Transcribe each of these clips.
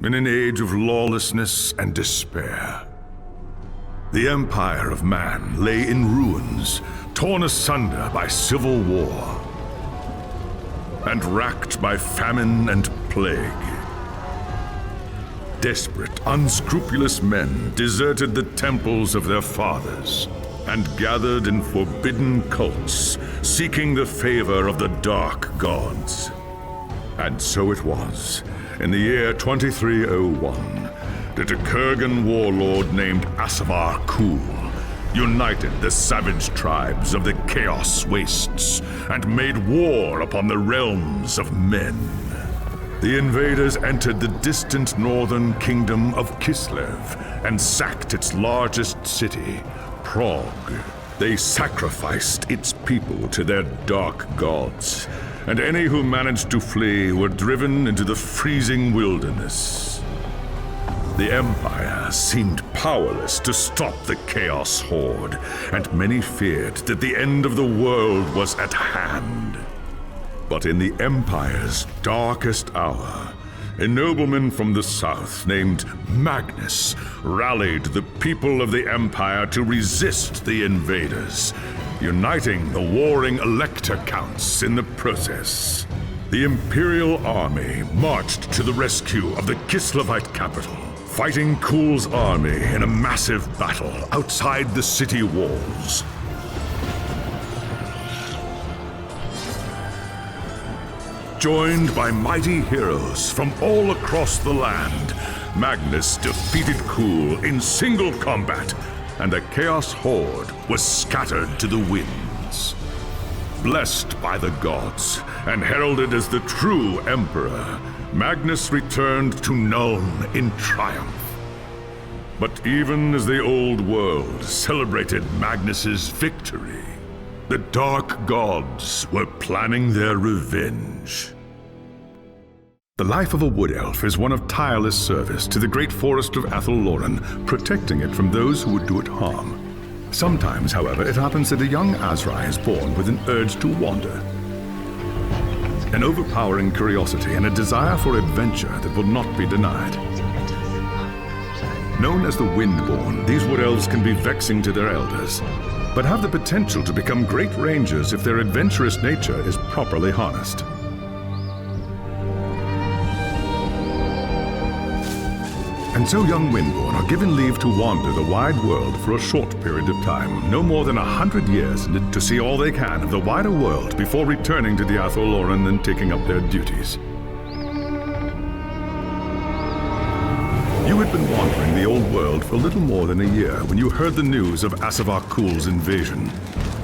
in an age of lawlessness and despair. The empire of man lay in ruins, torn asunder by civil war, and racked by famine and plague. Desperate, unscrupulous men deserted the temples of their fathers and gathered in forbidden cults, seeking the favor of the dark gods. And so it was, in the year 2301, that a Kurgan warlord named Asavar Kul united the savage tribes of the Chaos Wastes and made war upon the realms of men. The invaders entered the distant northern kingdom of Kislev and sacked its largest city, Prague. They sacrificed its people to their dark gods, and any who managed to flee were driven into the freezing wilderness. The Empire seemed powerless to stop the Chaos Horde, and many feared that the end of the world was at hand. But in the Empire's darkest hour, a nobleman from the south named Magnus rallied the people of the Empire to resist the invaders, uniting the warring Elector Counts in the process. The Imperial Army marched to the rescue of the Kislevite capital, fighting Kul's army in a massive battle outside the city walls. Joined by mighty heroes from all across the land, Magnus defeated Kul in single combat, and the Chaos Horde was scattered to the winds. Blessed by the gods and heralded as the true Emperor, Magnus returned to Nuln in triumph. But even as the old world celebrated Magnus's victory, the dark gods were planning their revenge. The life of a wood elf is one of tireless service to the great forest of Athel-Loren, protecting it from those who would do it harm. Sometimes, however, it happens that a young Azrai is born with an urge to wander. An overpowering curiosity and a desire for adventure that will not be denied. Known as the windborn, these wood elves can be vexing to their elders, but have the potential to become great rangers if their adventurous nature is properly harnessed. And so young windborn are given leave to wander the wide world for a short period of time, no more than 100 years, to see all they can of the wider world before returning to the Athel-Loren and taking up their duties. You had been wandering the old world for a little more than a year when you heard the news of Asavar Kul's invasion.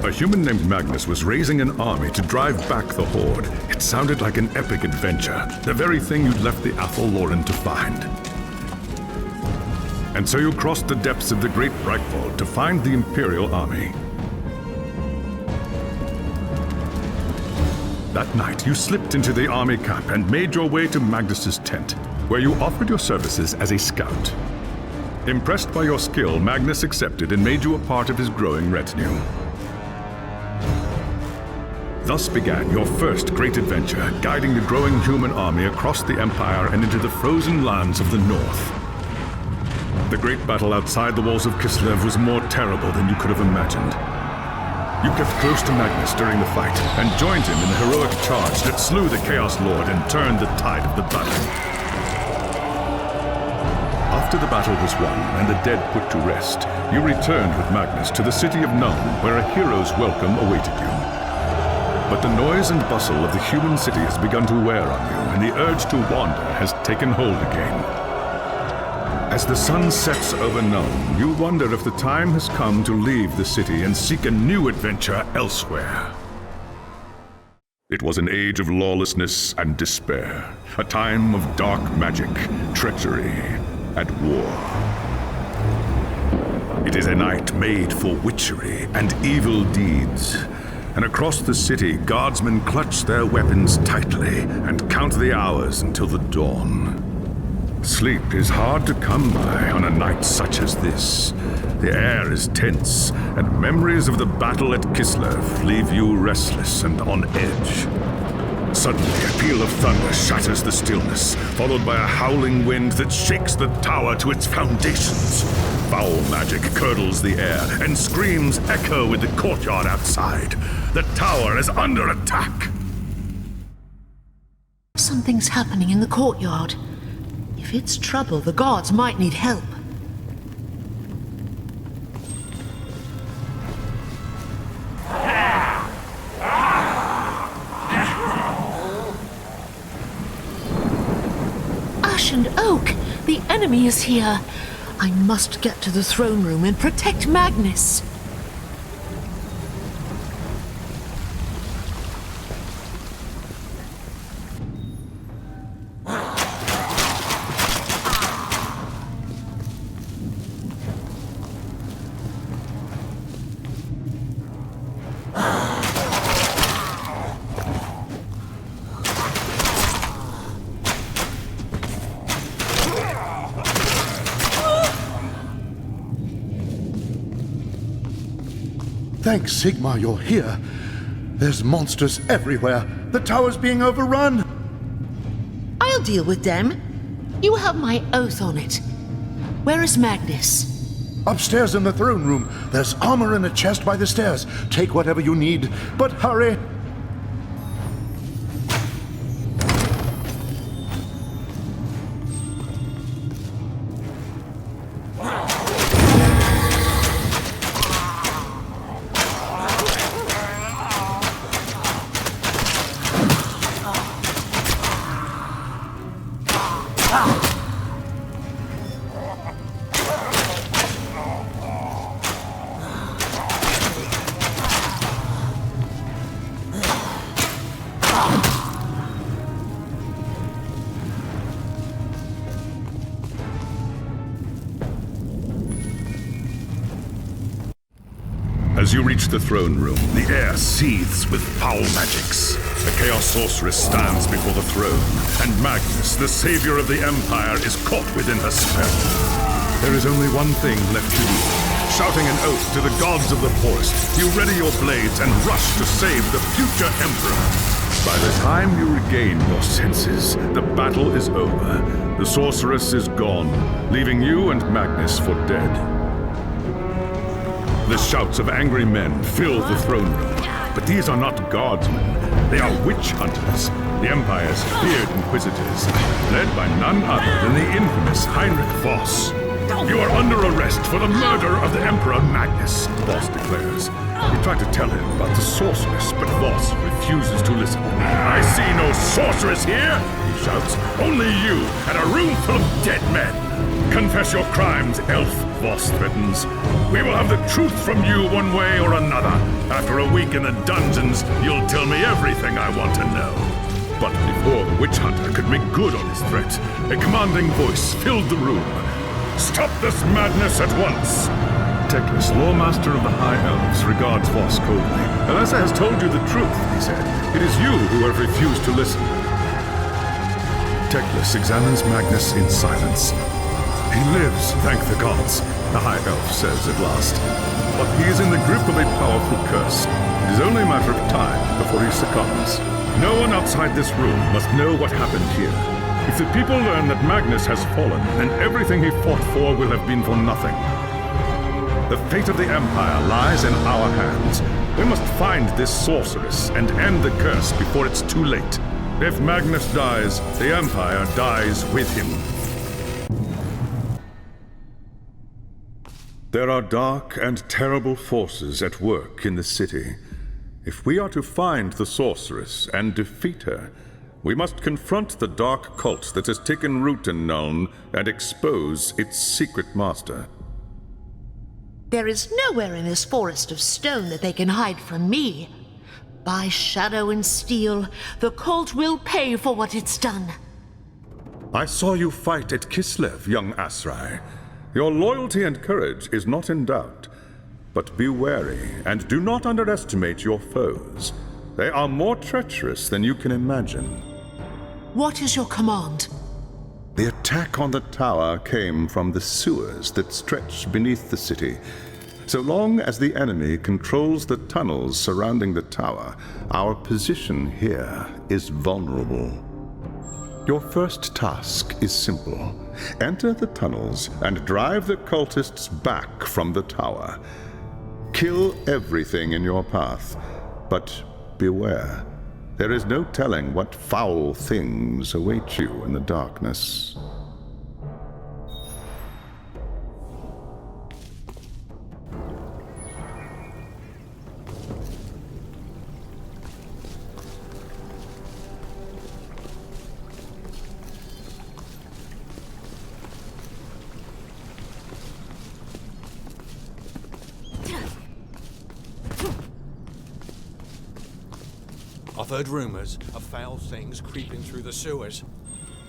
A human named Magnus was raising an army to drive back the Horde. It sounded like an epic adventure, the very thing you'd left the Athel-Loren to find. And so you crossed the depths of the Great Breakvault to find the Imperial Army. That night, you slipped into the army camp and made your way to Magnus's tent, where you offered your services as a scout. Impressed by your skill, Magnus accepted and made you a part of his growing retinue. Thus began your first great adventure, guiding the growing human army across the Empire and into the frozen lands of the North. The great battle outside the walls of Kislev was more terrible than you could have imagined. You kept close to Magnus during the fight and joined him in the heroic charge that slew the Chaos Lord and turned the tide of the battle. After the battle was won and the dead put to rest, you returned with Magnus to the city of Nuln, where a hero's welcome awaited you. But the noise and bustle of the human city has begun to wear on you, and the urge to wander has taken hold again. As the sun sets over Nuln, you wonder if the time has come to leave the city and seek a new adventure elsewhere. It was an age of lawlessness and despair, a time of dark magic, treachery, and war. It is a night made for witchery and evil deeds, and across the city, guardsmen clutch their weapons tightly and count the hours until the dawn. Sleep is hard to come by on a night such as this. The air is tense, and memories of the battle at Kislev leave you restless and on edge. Suddenly, a peal of thunder shatters the stillness, followed by a howling wind that shakes the tower to its foundations. Foul magic curdles the air, and screams echo in the courtyard outside. The tower is under attack. Something's happening in the courtyard. If it's trouble, the guards might need help. Ash and Oak! The enemy is here! I must get to the throne room and protect Magnus! Thanks, Sigmar, you're here. There's monsters everywhere. The tower's being overrun. I'll deal with them. You have my oath on it. Where is Magnus? Upstairs in the throne room. There's armor in a chest by the stairs. Take whatever you need, but hurry. As you reach the throne room, the air seethes with foul magics. A Chaos Sorceress stands before the throne, and Magnus, the savior of the Empire, is caught within her spell. There is only one thing left to do. Shouting an oath to the gods of the forest, you ready your blades and rush to save the future Emperor. By the time you regain your senses, the battle is over. The Sorceress is gone, leaving you and Magnus for dead. The shouts of angry men fill the throne room. But these are not guardsmen. They are witch hunters, the Empire's feared inquisitors, led by none other than the infamous Heinrich Voss. You are under arrest for the murder of the Emperor Magnus, Voss declares. You try to tell him about the sorceress, but Voss refuses to listen. I see no sorceress here, he shouts. Only you and a room full of dead men. Confess your crimes, elf, Voss threatens. We will have the truth from you one way or another. After a week in the dungeons, you'll tell me everything I want to know. But before the witch hunter could make good on his threat, a commanding voice filled the room. Stop this madness at once! Teclis, Lawmaster of the High Elves, regards Voss coldly. Alessa has told you the truth, he said. It is you who have refused to listen. Teclis examines Magnus in silence. He lives, thank the gods, the High Elf says at last. But he is in the grip of a powerful curse. It is only a matter of time before he succumbs. No one outside this room must know what happened here. If the people learn that Magnus has fallen, then everything he fought for will have been for nothing. The fate of the Empire lies in our hands. We must find this sorceress and end the curse before it's too late. If Magnus dies, the Empire dies with him. There are dark and terrible forces at work in the city. If we are to find the sorceress and defeat her, we must confront the dark cult that has taken root in Nuln and expose its secret master. There is nowhere in this forest of stone that they can hide from me. By shadow and steel, the cult will pay for what it's done. I saw you fight at Kislev, young Asrai. Your loyalty and courage is not in doubt. But be wary and do not underestimate your foes. They are more treacherous than you can imagine. What is your command? The attack on the tower came from the sewers that stretch beneath the city. So long as the enemy controls the tunnels surrounding the tower, our position here is vulnerable. Your first task is simple. Enter the tunnels and drive the cultists back from the tower. Kill everything in your path, but beware. There is no telling what foul things await you in the darkness. I've heard rumours of foul things creeping through the sewers.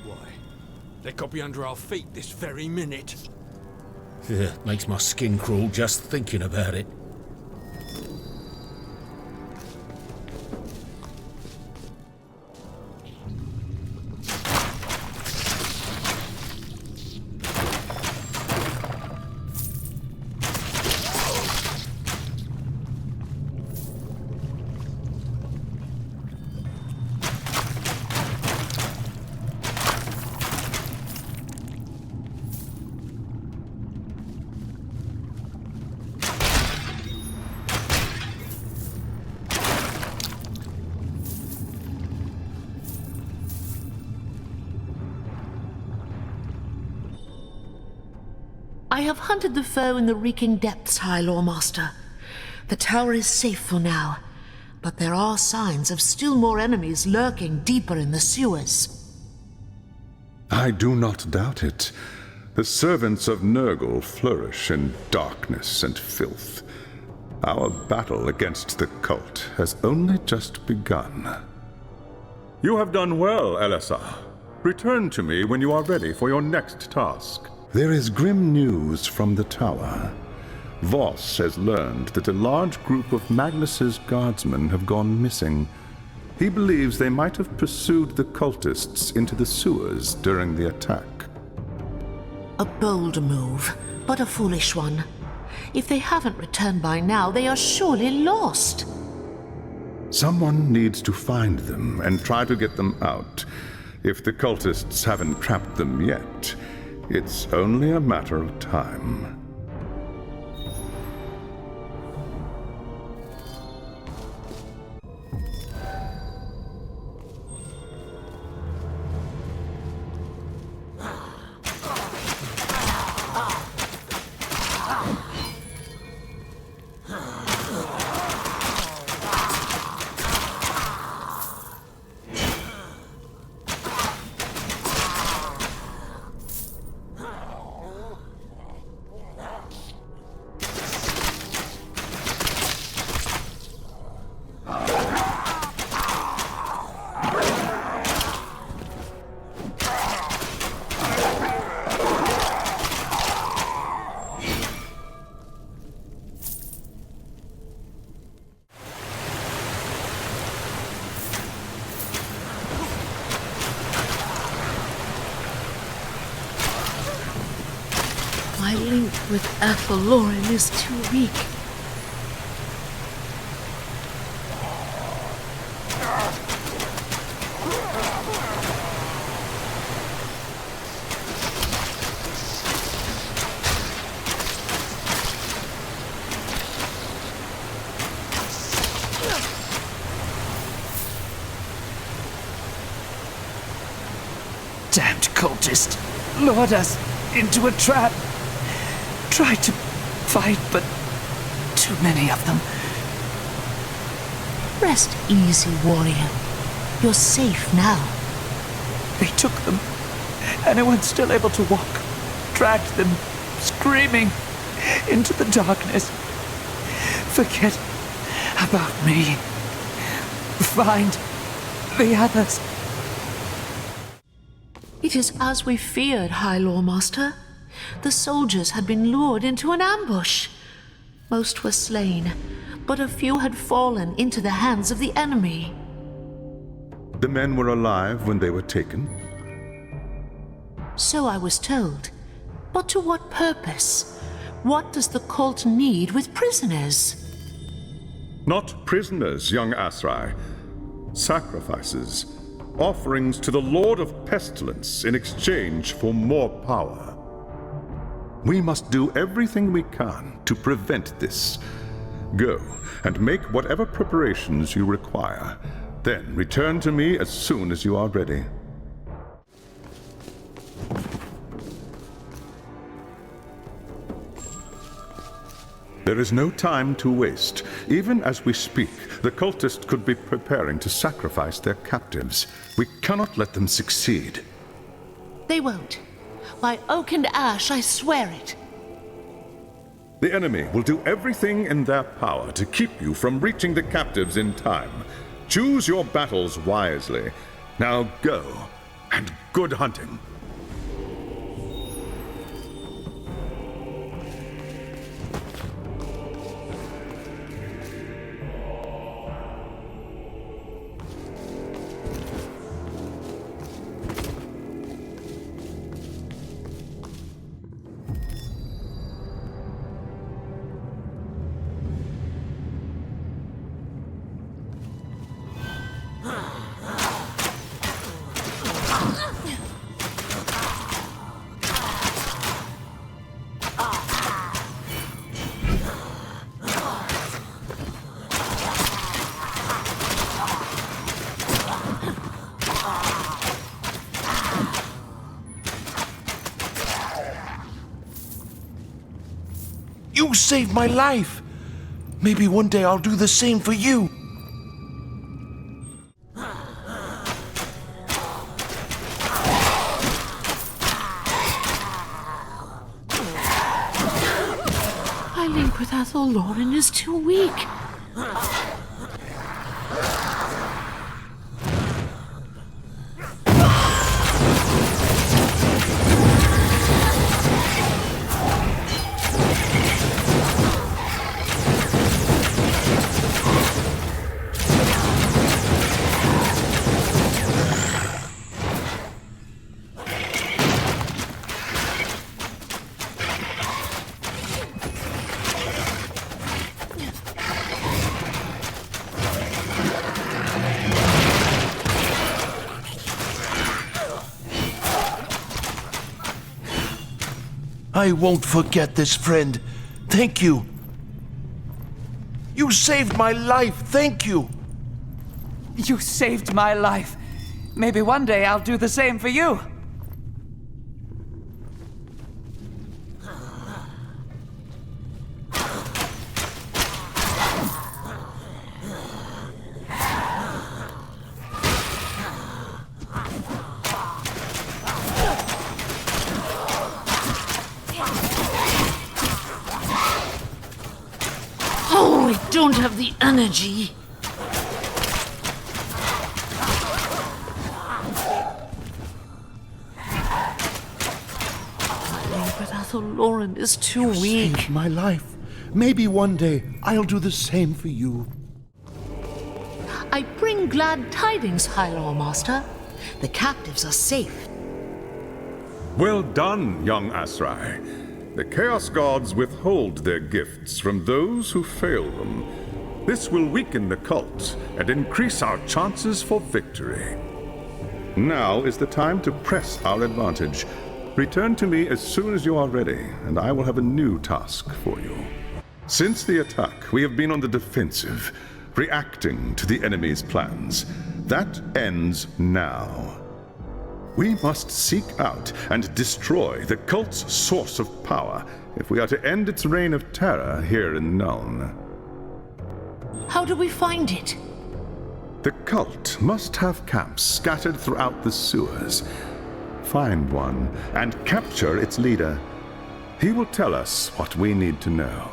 Why, they could be under our feet this very minute. Yeah, makes my skin crawl just thinking about it. I have hunted the foe in the reeking depths, High Lawmaster. The tower is safe for now, but there are signs of still more enemies lurking deeper in the sewers. I do not doubt it. The servants of Nurgle flourish in darkness and filth. Our battle against the cult has only just begun. You have done well, Elessa. Return to me when you are ready for your next task. There is grim news from the tower. Voss has learned that a large group of Magnus's guardsmen have gone missing. He believes they might have pursued the cultists into the sewers during the attack. A bold move, but a foolish one. If they haven't returned by now, they are surely lost. Someone needs to find them and try to get them out. If the cultists haven't trapped them yet, it's only a matter of time. My link with Athalorin is too weak. Damned cultist lured us into a trap. Tried to fight, but too many of them. Rest easy, warrior. You're safe now. They took them, and I was still able to walk. Dragged them, screaming, into the darkness. Forget about me. Find the others. It is as we feared, High Lawmaster. The soldiers had been lured into an ambush. Most were slain, but a few had fallen into the hands of the enemy. The men were alive when they were taken? So I was told. But to what purpose? What does the cult need with prisoners? Not prisoners, young Asrai. Sacrifices. Offerings to the Lord of Pestilence in exchange for more power. We must do everything we can to prevent this. Go and make whatever preparations you require. Then return to me as soon as you are ready. There is no time to waste. Even as we speak, the cultists could be preparing to sacrifice their captives. We cannot let them succeed. They won't. By oak and ash, I swear it. The enemy will do everything in their power to keep you from reaching the captives in time. Choose your battles wisely. Now go, and good hunting. You saved my life. Maybe one day I'll do the same for you. My link with Ethel Lauren is too weak. I won't forget this, friend. Thank you. You saved my life. Thank you. You saved my life. Maybe one day I'll do the same for you. Oh, I don't have the energy. But Ethel Lauren is too weak. Saved my life. Maybe one day I'll do the same for you. I bring glad tidings, High Lord Master. The captives are safe. Well done, young Asrai. The Chaos Gods withhold their gifts from those who fail them. This will weaken the cult and increase our chances for victory. Now is the time to press our advantage. Return to me as soon as you are ready, and I will have a new task for you. Since the attack, we have been on the defensive, reacting to the enemy's plans. That ends now. We must seek out and destroy the cult's source of power if we are to end its reign of terror here in Nuln. How do we find it? The cult must have camps scattered throughout the sewers. Find one and capture its leader. He will tell us what we need to know.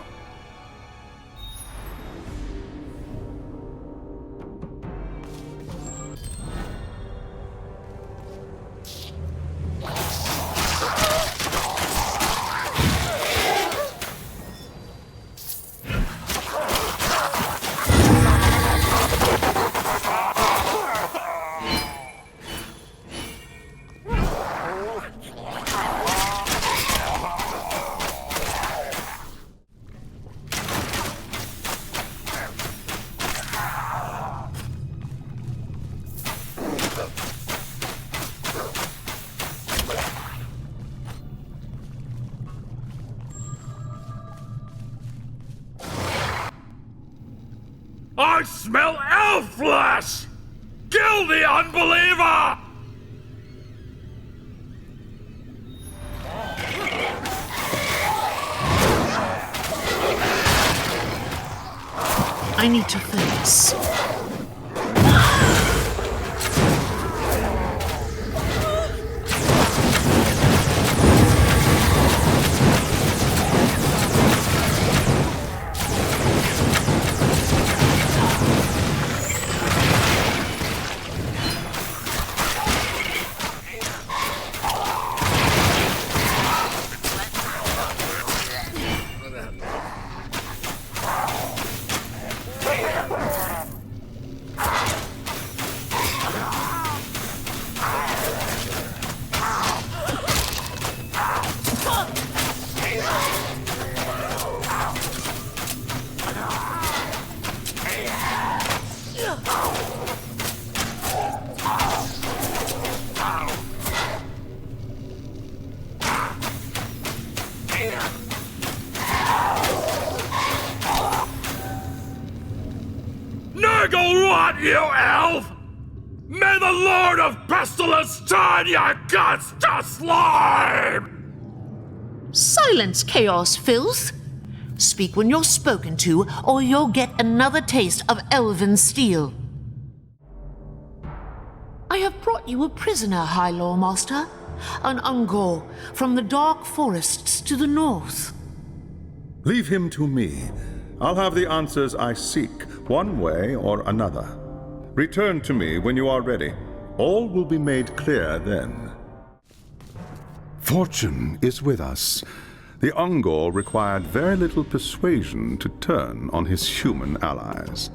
I smell elf flesh! Kill the unbeliever! I need to focus. Nurgle rot, you elf! May the Lord of Pestilence turn your guts to slime! Silence, Chaos Filth! Speak when you're spoken to, or you'll get another taste of elven steel. I have brought you a prisoner, High Lore Master. An Ungor from the dark forests to the north. Leave him to me. I'll have the answers I seek, one way or another. Return to me when you are ready. All will be made clear then. Fortune is with us. The Ungor required very little persuasion to turn on his human allies.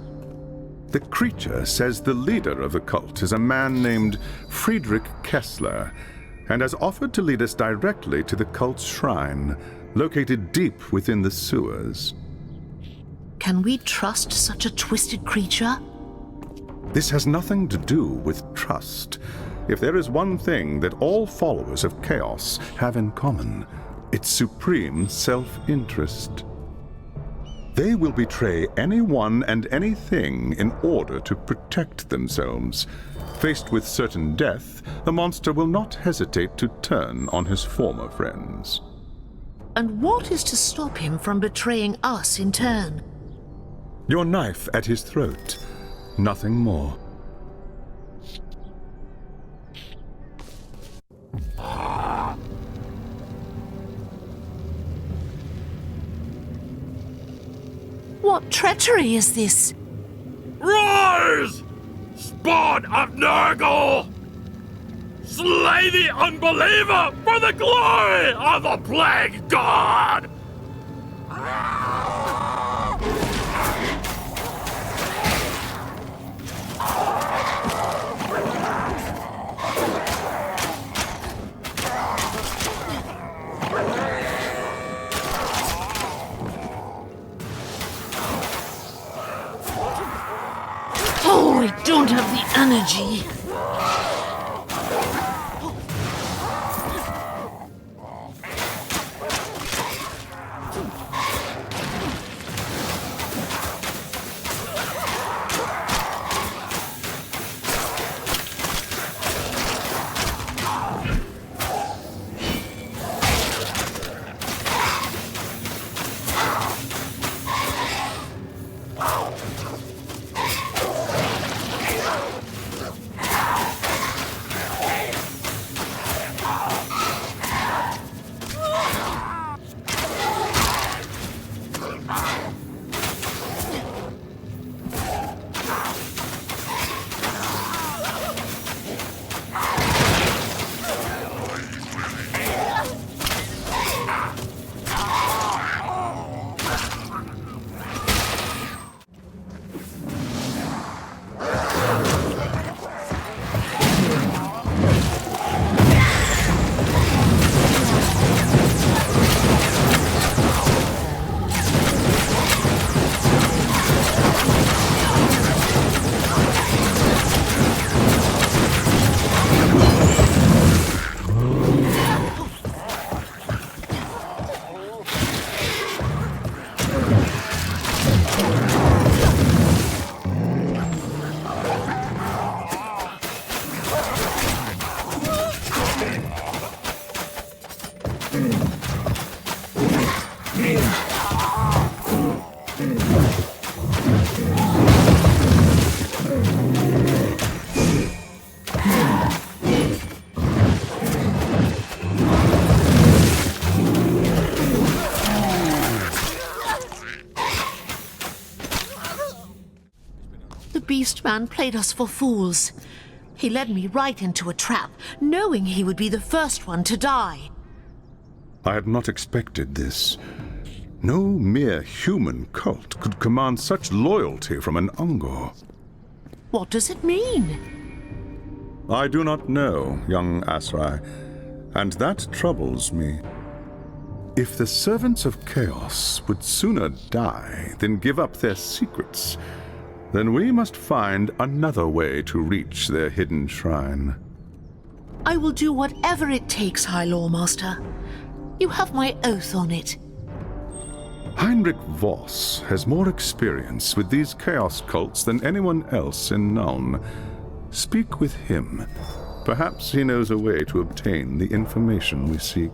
The creature says the leader of the cult is a man named Friedrich Kessler, and has offered to lead us directly to the cult's shrine, located deep within the sewers. Can we trust such a twisted creature? This has nothing to do with trust. If there is one thing that all followers of Chaos have in common, it's supreme self-interest. They will betray anyone and anything in order to protect themselves. Faced with certain death, the monster will not hesitate to turn on his former friends. And what is to stop him from betraying us in turn? Your knife at his throat. Nothing more. What treachery is this? Rise! Spawn of Nurgle! Slay the unbeliever for the glory of the Plague God! Oh, I don't have the energy. The beast man played us for fools. He led me right into a trap, knowing he would be the first one to die. I had not expected this. No mere human cult could command such loyalty from an Ungor. What does it mean? I do not know, young Asrai, and that troubles me. If the servants of Chaos would sooner die than give up their secrets, then we must find another way to reach their hidden shrine. I will do whatever it takes, High Lawmaster. You have my oath on it. Heinrich Voss has more experience with these chaos cults than anyone else in Nuln. Speak with him. Perhaps he knows a way to obtain the information we seek.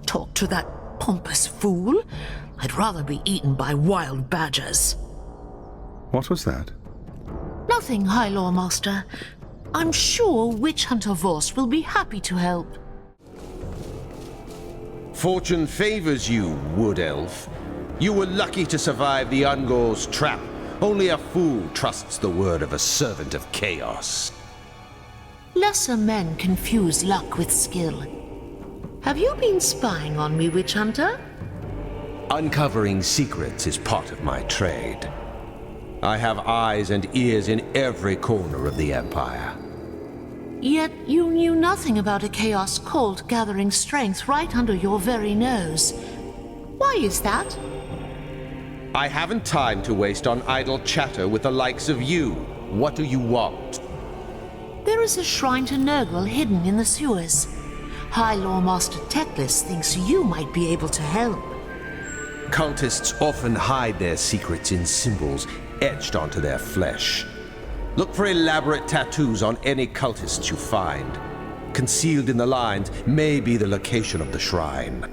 Talk to that pompous fool? I'd rather be eaten by wild badgers. What was that? Nothing, High Lawmaster. I'm sure Witch Hunter Voss will be happy to help. Fortune favors you, Wood Elf. You were lucky to survive the Ungor's trap. Only a fool trusts the word of a servant of Chaos. Lesser men confuse luck with skill. Have you been spying on me, Witch Hunter? Uncovering secrets is part of my trade. I have eyes and ears in every corner of the Empire. Yet you knew nothing about a chaos cult gathering strength right under your very nose. Why is that? I haven't time to waste on idle chatter with the likes of you. What do you want? There is a shrine to Nurgle hidden in the sewers. High Lawmaster Teclis thinks you might be able to help. Cultists often hide their secrets in symbols etched onto their flesh. Look for elaborate tattoos on any cultists you find. Concealed in the lines may be the location of the shrine.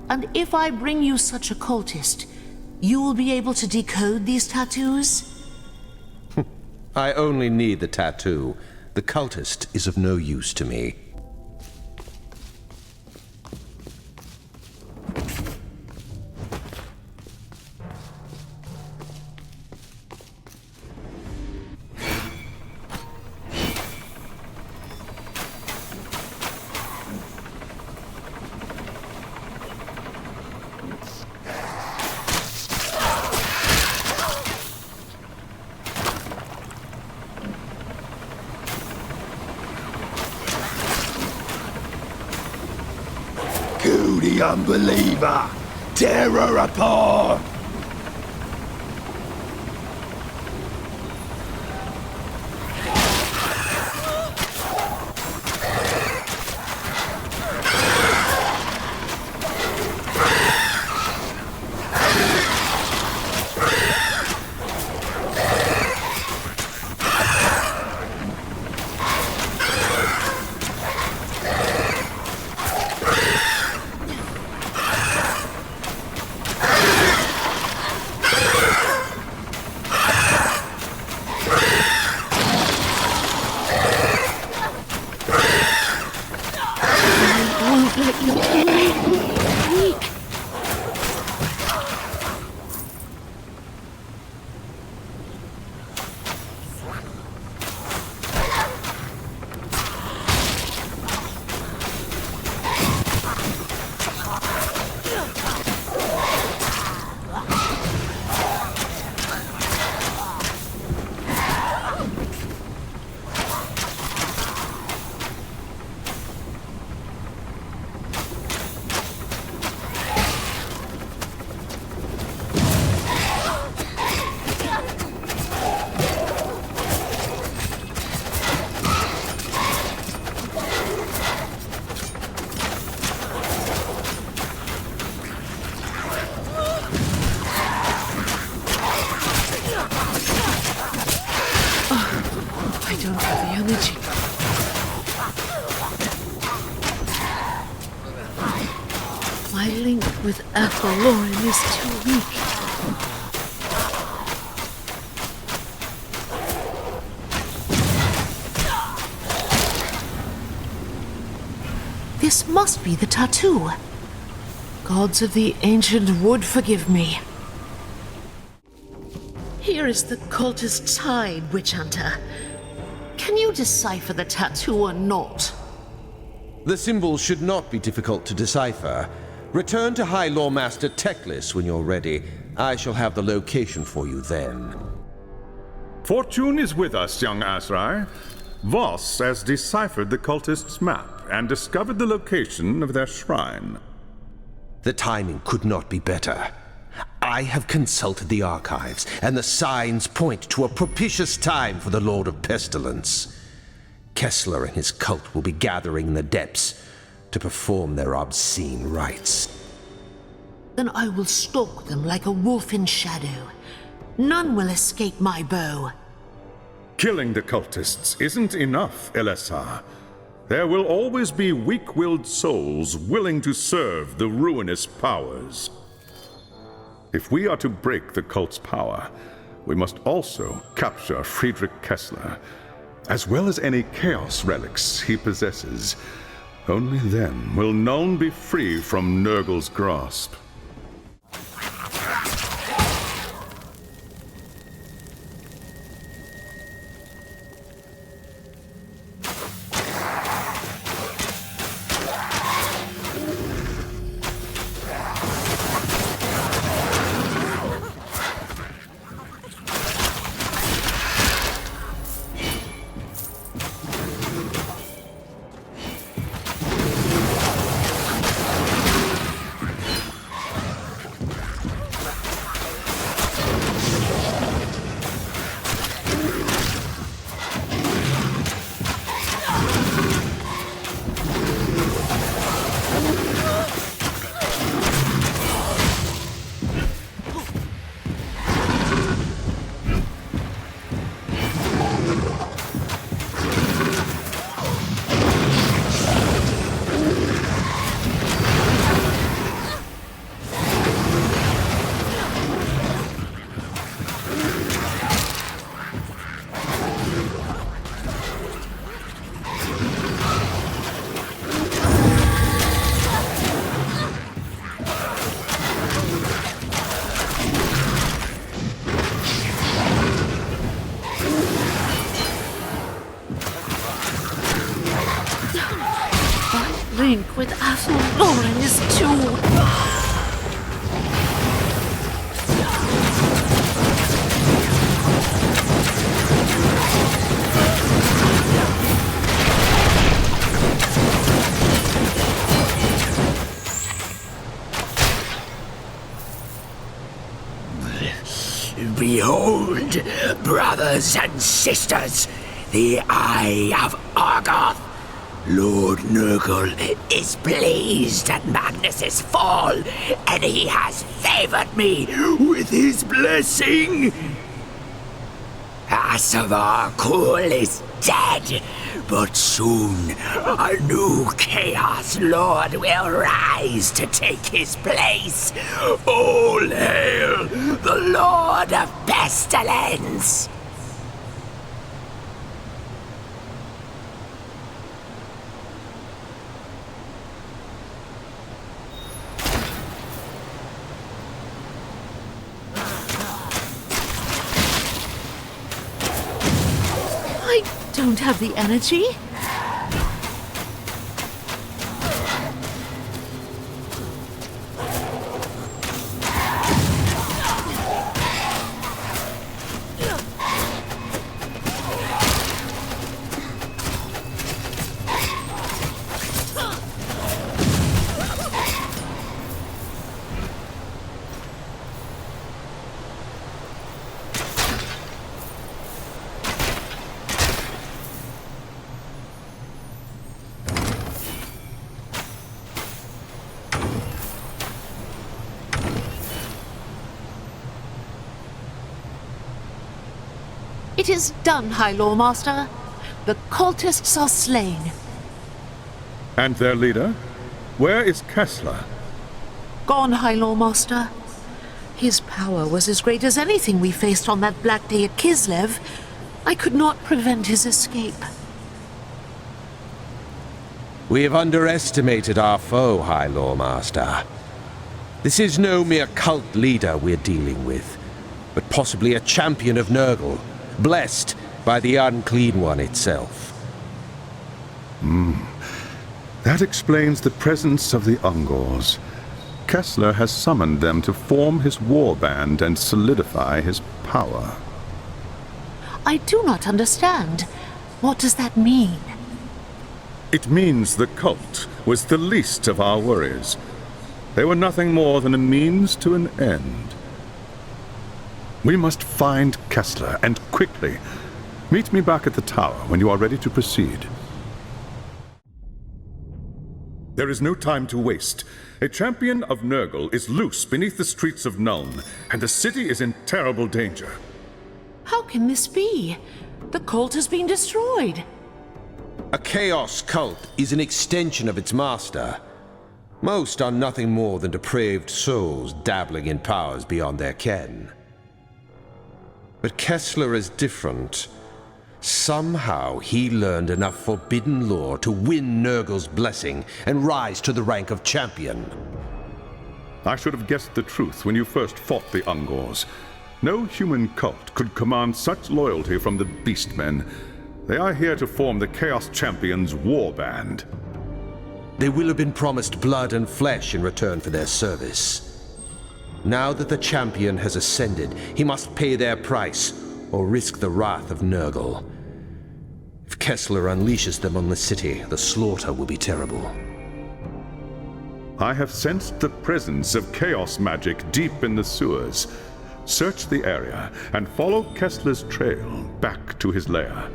And if I bring you such a cultist, you will be able to decode these tattoos? I only need the tattoo. The cultist is of no use to me. To the unbeliever, terror upon! My link with Athellorin is too weak. This must be the tattoo. Gods of the ancient wood forgive me. Here is the cultist's hide, witch hunter. Can you decipher the tattoo or not? The symbols should not be difficult to decipher. Return to High Lore Master Teclis when you're ready. I shall have the location for you then. Fortune is with us, young Azrai. Voss has deciphered the cultists' map and discovered the location of their shrine. The timing could not be better. I have consulted the archives, and the signs point to a propitious time for the Lord of Pestilence. Kessler and his cult will be gathering in the depths to perform their obscene rites. Then I will stalk them like a wolf in shadow. None will escape my bow. Killing the cultists isn't enough, Elessar. There will always be weak-willed souls willing to serve the ruinous powers. If we are to break the cult's power, we must also capture Friedrich Kessler, as well as any chaos relics he possesses. Only then will Nuln be free from Nurgle's grasp. Link with Athellorin is too... Behold, brothers and sisters, the Eye of Argoth. Lord Nurgle is pleased at Magnus's fall, and he has favored me with his blessing. Asavar Kul is dead, but soon a new Chaos Lord will rise to take his place. All hail the Lord of Pestilence! I don't have the energy. It is done, High Lore Master. The cultists are slain. And their leader? Where is Kessler? gone, High Lawmaster. His power was as great as anything we faced on that black day at Kislev. I could not prevent his escape. We have underestimated our foe, High Lawmaster. This is no mere cult leader we're dealing with, but possibly a champion of Nurgle, blessed by the Unclean One itself. That explains the presence of the Ungors. Kessler has summoned them to form his war band and solidify his power. I do not understand. What does that mean? It means the cult was the least of our worries. They were nothing more than a means to an end. We must find Kessler, and quickly. Meet me back at the tower when you are ready to proceed. There is no time to waste. A champion of Nurgle is loose beneath the streets of Nuln, and the city is in terrible danger. How can this be? The cult has been destroyed. A chaos cult is an extension of its master. Most are nothing more than depraved souls dabbling in powers beyond their ken. But Kessler is different. Somehow he learned enough forbidden lore to win Nurgle's blessing and rise to the rank of champion. I should have guessed the truth when you first fought the Ungors. No human cult could command such loyalty from the Beastmen. They are here to form the Chaos Champions' war band. They will have been promised blood and flesh in return for their service. Now that the champion has ascended, he must pay their price or risk the wrath of Nurgle. If Kessler unleashes them on the city, the slaughter will be terrible. I have sensed the presence of chaos magic deep in the sewers. Search the area and follow Kessler's trail back to his lair.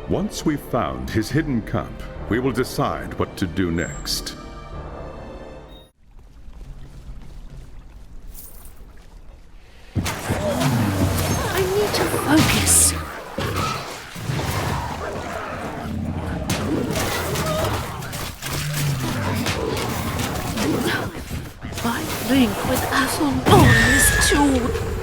Once we've found his hidden camp, we will decide what to do next. I need to focus. My link with Athelborn is too...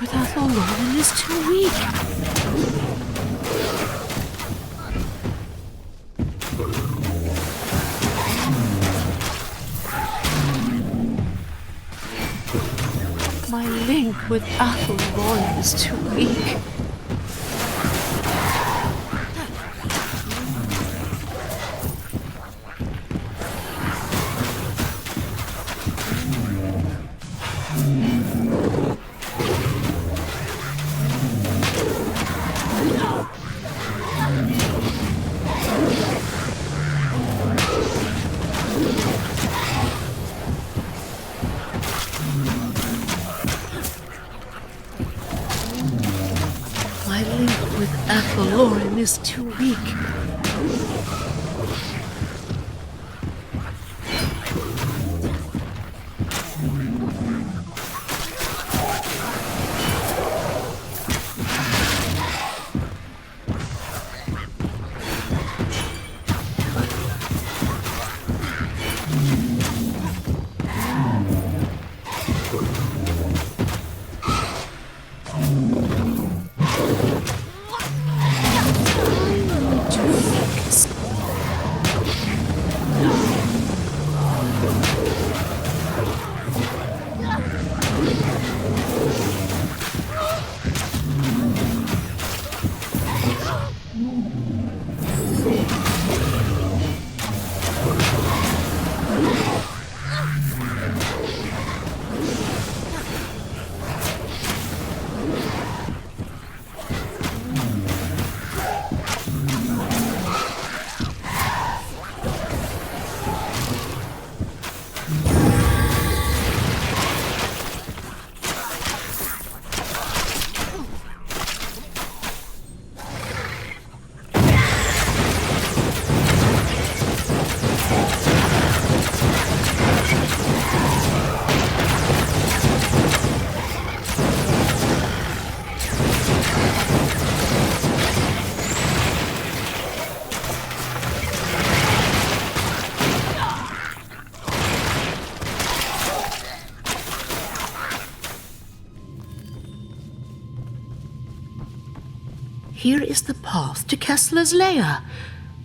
with Athelborn is too weak. My link with Athelborn is too weak. Athelborn is too weak. Here is the path to Kessler's lair.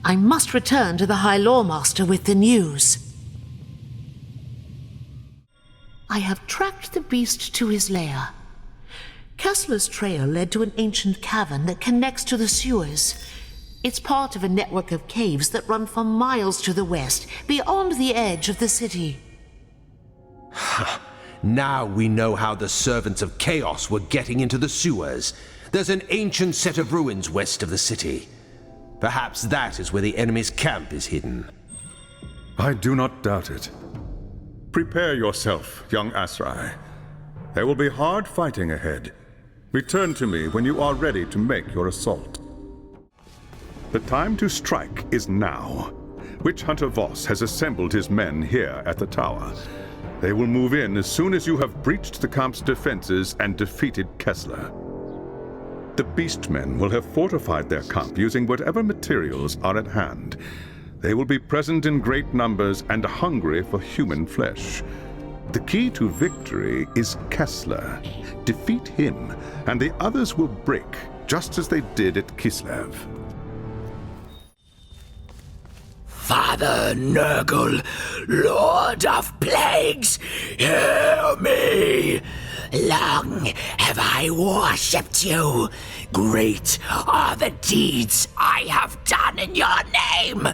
I must return to the High Lawmaster with the news. I have tracked the beast to his lair. Kessler's trail led to an ancient cavern that connects to the sewers. It's part of a network of caves that run for miles to the west, beyond the edge of the city. Now we know how the servants of Chaos were getting into the sewers. There's an ancient set of ruins west of the city. Perhaps that is where the enemy's camp is hidden. I do not doubt it. Prepare yourself, young Asrai. There will be hard fighting ahead. Return to me when you are ready to make your assault. The time to strike is now. Witch Hunter Voss has assembled his men here at the tower. They will move in as soon as you have breached the camp's defenses and defeated Kessler. The Beastmen will have fortified their camp using whatever materials are at hand. They will be present in great numbers and hungry for human flesh. The key to victory is Kessler. Defeat him, and the others will break, just as they did at Kislev. Father Nurgle, Lord of Plagues, hear me! Long have I worshipped you. Great are the deeds I have done in your name.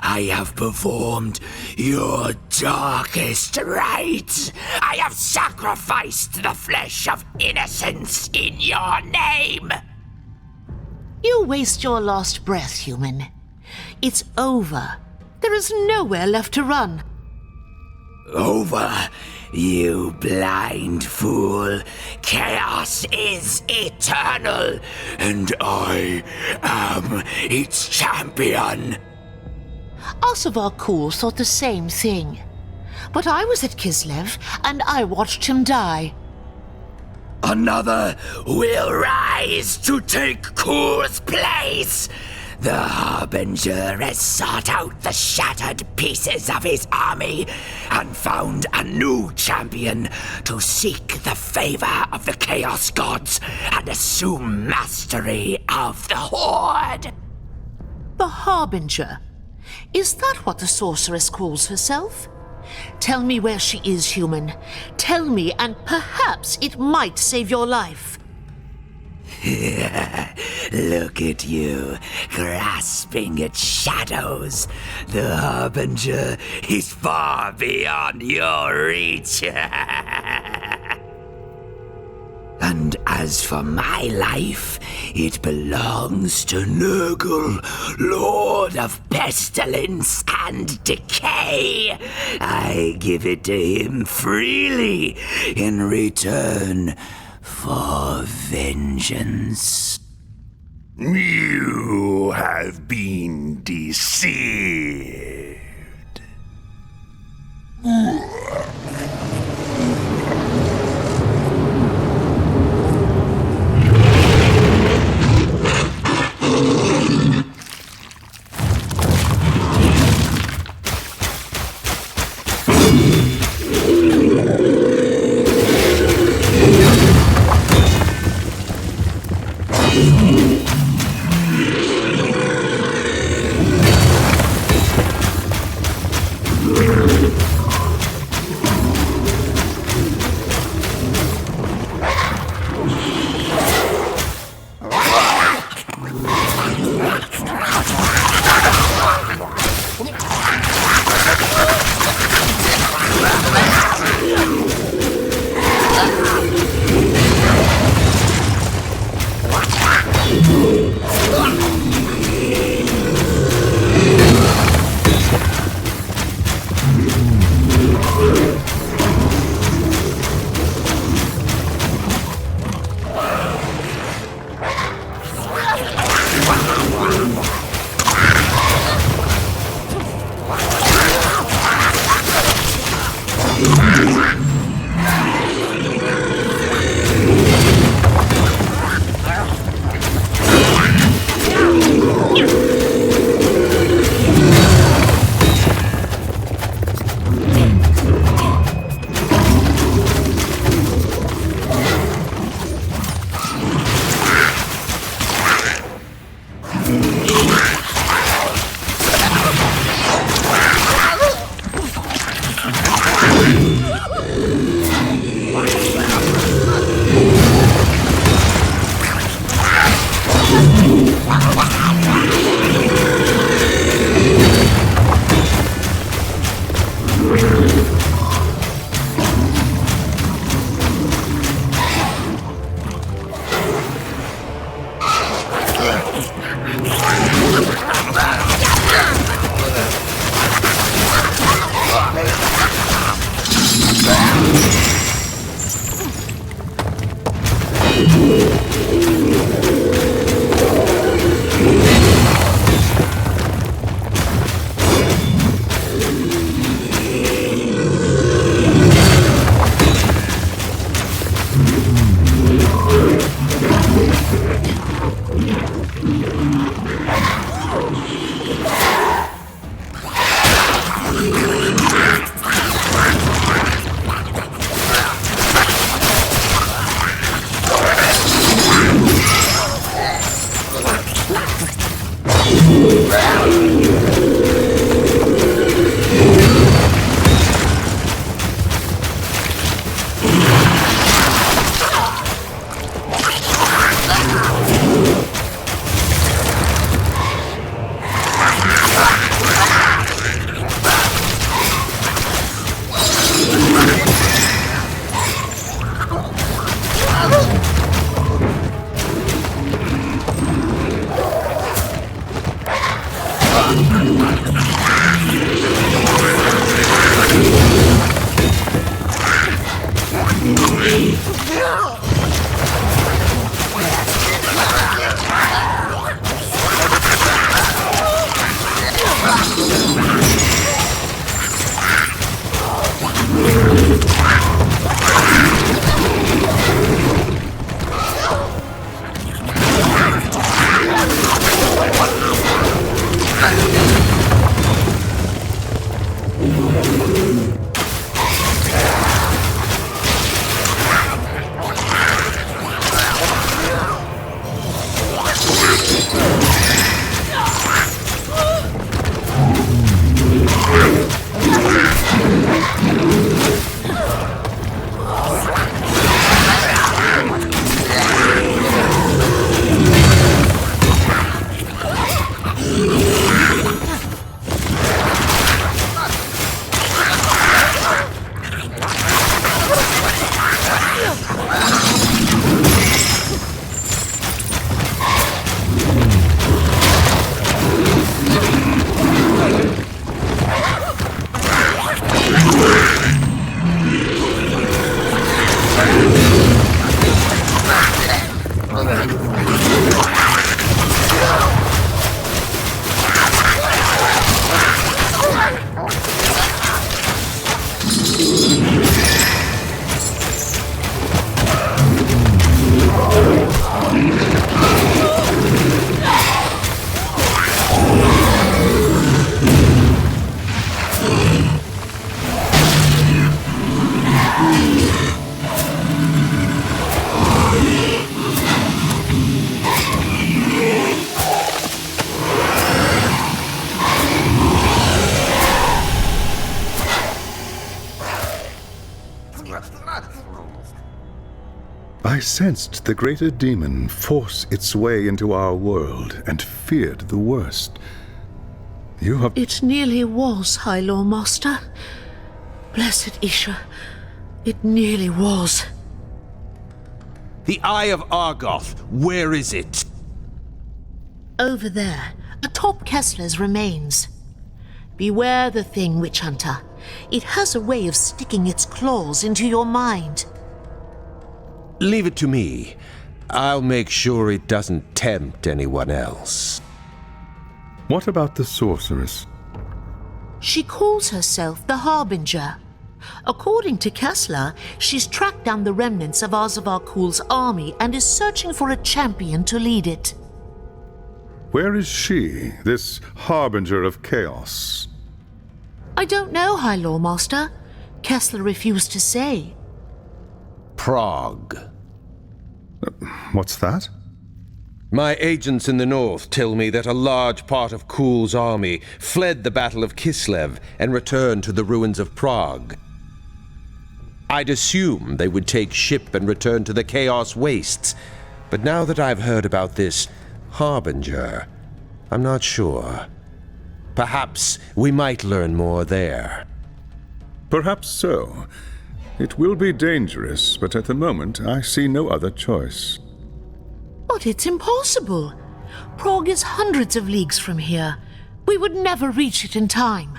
I have performed your darkest rites. I have sacrificed the flesh of innocents in your name. You waste your last breath, human. It's over. There is nowhere left to run. Over, you blind fool. Chaos is eternal, and I am its champion. Osavar Kul thought the same thing. But I was at Kislev, and I watched him die. Another will rise to take Kul's place. The harbinger has sought out the shattered pieces of his army and found a new champion to seek the favor of the Chaos Gods and assume mastery of the Horde. The harbinger? Is that what the sorceress calls herself? Tell me where she is, human. Tell me, and perhaps it might save your life. Look at you, grasping at shadows. The harbinger is far beyond your reach. And as for my life, it belongs to Nurgle, Lord of Pestilence and Decay. I give it to him freely in return for vengeance. You have been deceived. I sensed the greater demon force its way into our world and feared the worst. You have... It nearly was, High Lord Master. Blessed Isha, it nearly was. The Eye of Argoth, where is it? Over there, atop Kessler's remains. Beware the thing, Witch Hunter. It has a way of sticking its claws into your mind. Leave it to me. I'll make sure it doesn't tempt anyone else. What about the sorceress? She calls herself the Harbinger. According to Kessler, she's tracked down the remnants of Azavar-Kul's army and is searching for a champion to lead it. Where is she, this harbinger of chaos? I don't know, High Lord Master. Kessler refused to say. Prague. What's that? My agents in the north tell me that a large part of Kul's army fled the Battle of Kislev and returned to the ruins of Prague. I'd assume they would take ship and return to the Chaos Wastes, but now that I've heard about this Harbinger, I'm not sure. Perhaps we might learn more there. Perhaps so. It will be dangerous, but at the moment I see no other choice. But it's impossible. Prague is hundreds of leagues from here. We would never reach it in time.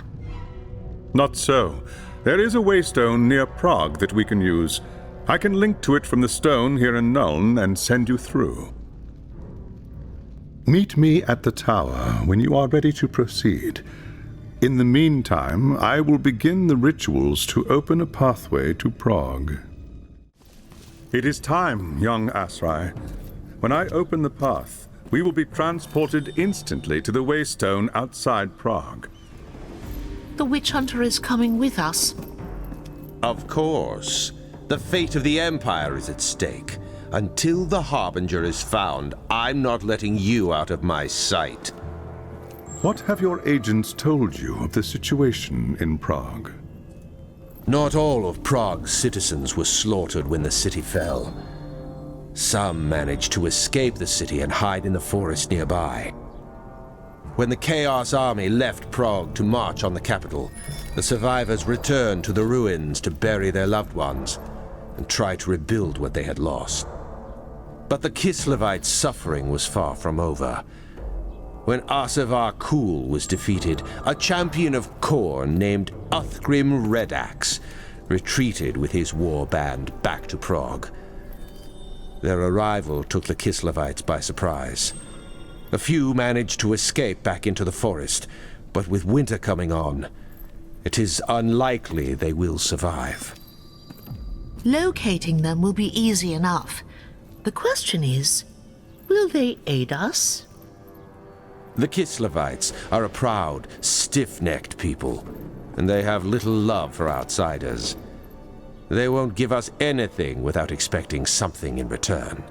Not so. There is a waystone near Prague that we can use. I can link to it from the stone here in Nuln and send you through. Meet me at the tower when you are ready to proceed. In the meantime, I will begin the rituals to open a pathway to Prague. It is time, young Asrai. When I open the path, we will be transported instantly to the waystone outside Prague. The witch hunter is coming with us. Of course. The fate of the Empire is at stake. Until the harbinger is found, I'm not letting you out of my sight. What have your agents told you of the situation in Prague? Not all of Prague's citizens were slaughtered when the city fell. Some managed to escape the city and hide in the forest nearby. When the Chaos Army left Prague to march on the capital, the survivors returned to the ruins to bury their loved ones and try to rebuild what they had lost. But the Kislevites' suffering was far from over. When Asavar Kul was defeated, a champion of Khorne named Uthgrim Redax retreated with his war band back to Prague. Their arrival took the Kislevites by surprise. A few managed to escape back into the forest, but with winter coming on, it is unlikely they will survive. Locating them will be easy enough. The question is, will they aid us? The Kislevites are a proud, stiff-necked people, and they have little love for outsiders. They won't give us anything without expecting something in return.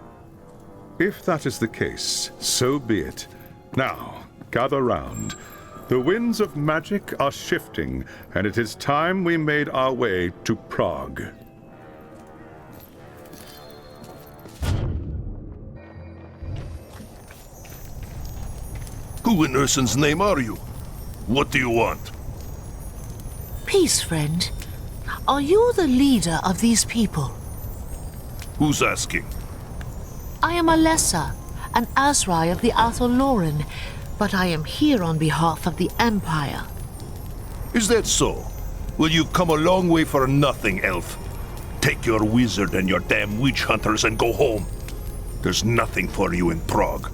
If that is the case, so be it. Now, gather round. The winds of magic are shifting, and it is time we made our way to Prague. Who in Ursun's name are you? What do you want? Peace, friend. Are you the leader of these people? Who's asking? I am Alessa, an Asrai of the Arthur-Loren, but I am here on behalf of the Empire. Is that so? Well, you've come a long way for nothing, Elf. Take your wizard and your damn witch hunters and go home. There's nothing for you in Prague.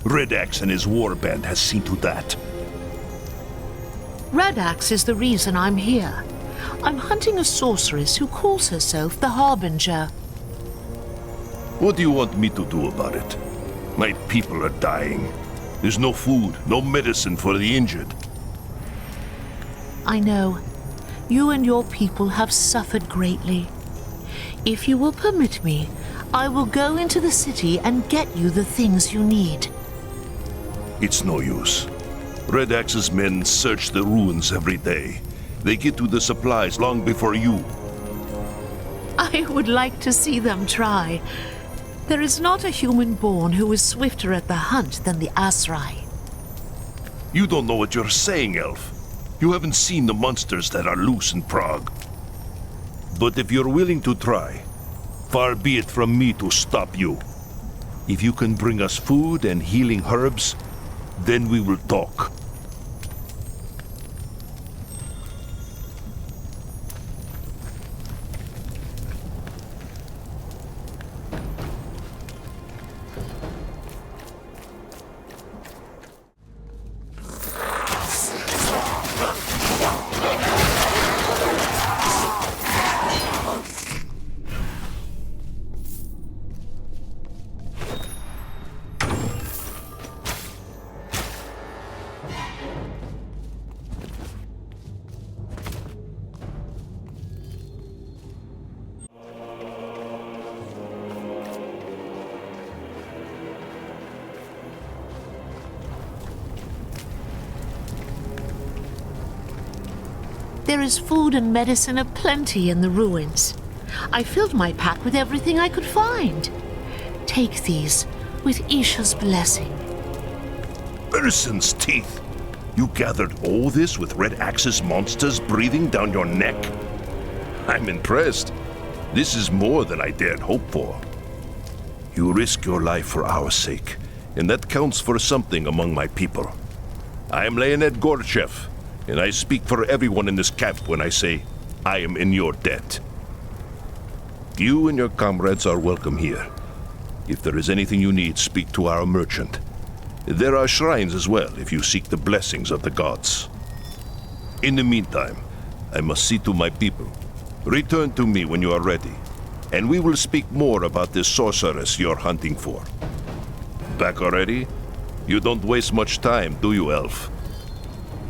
Redax and his warband has seen to that. Redax is the reason I'm here. I'm hunting a sorceress who calls herself the Harbinger. What do you want me to do about it? My people are dying. There's no food, no medicine for the injured. I know. You and your people have suffered greatly. If you will permit me, I will go into the city and get you the things you need. It's no use. Redax's men search the ruins every day. They get to the supplies long before you. I would like to see them try. There is not a human born who is swifter at the hunt than the Asrai. You don't know what you're saying, Elf. You haven't seen the monsters that are loose in Prague. But if you're willing to try, far be it from me to stop you. If you can bring us food and healing herbs, then we will talk. There is food and medicine aplenty in the ruins. I filled my pack with everything I could find. Take these with Isha's blessing. Ursun's teeth! You gathered all this with Red Axe's monsters breathing down your neck? I'm impressed. This is more than I dared hope for. You risk your life for our sake, and that counts for something among my people. I am Leonid Gorchev, and I speak for everyone in this camp when I say, I am in your debt. You and your comrades are welcome here. If there is anything you need, speak to our merchant. There are shrines as well if you seek the blessings of the gods. In the meantime, I must see to my people. Return to me when you are ready, and we will speak more about this sorceress you're hunting for. Back already? You don't waste much time, do you, Elf?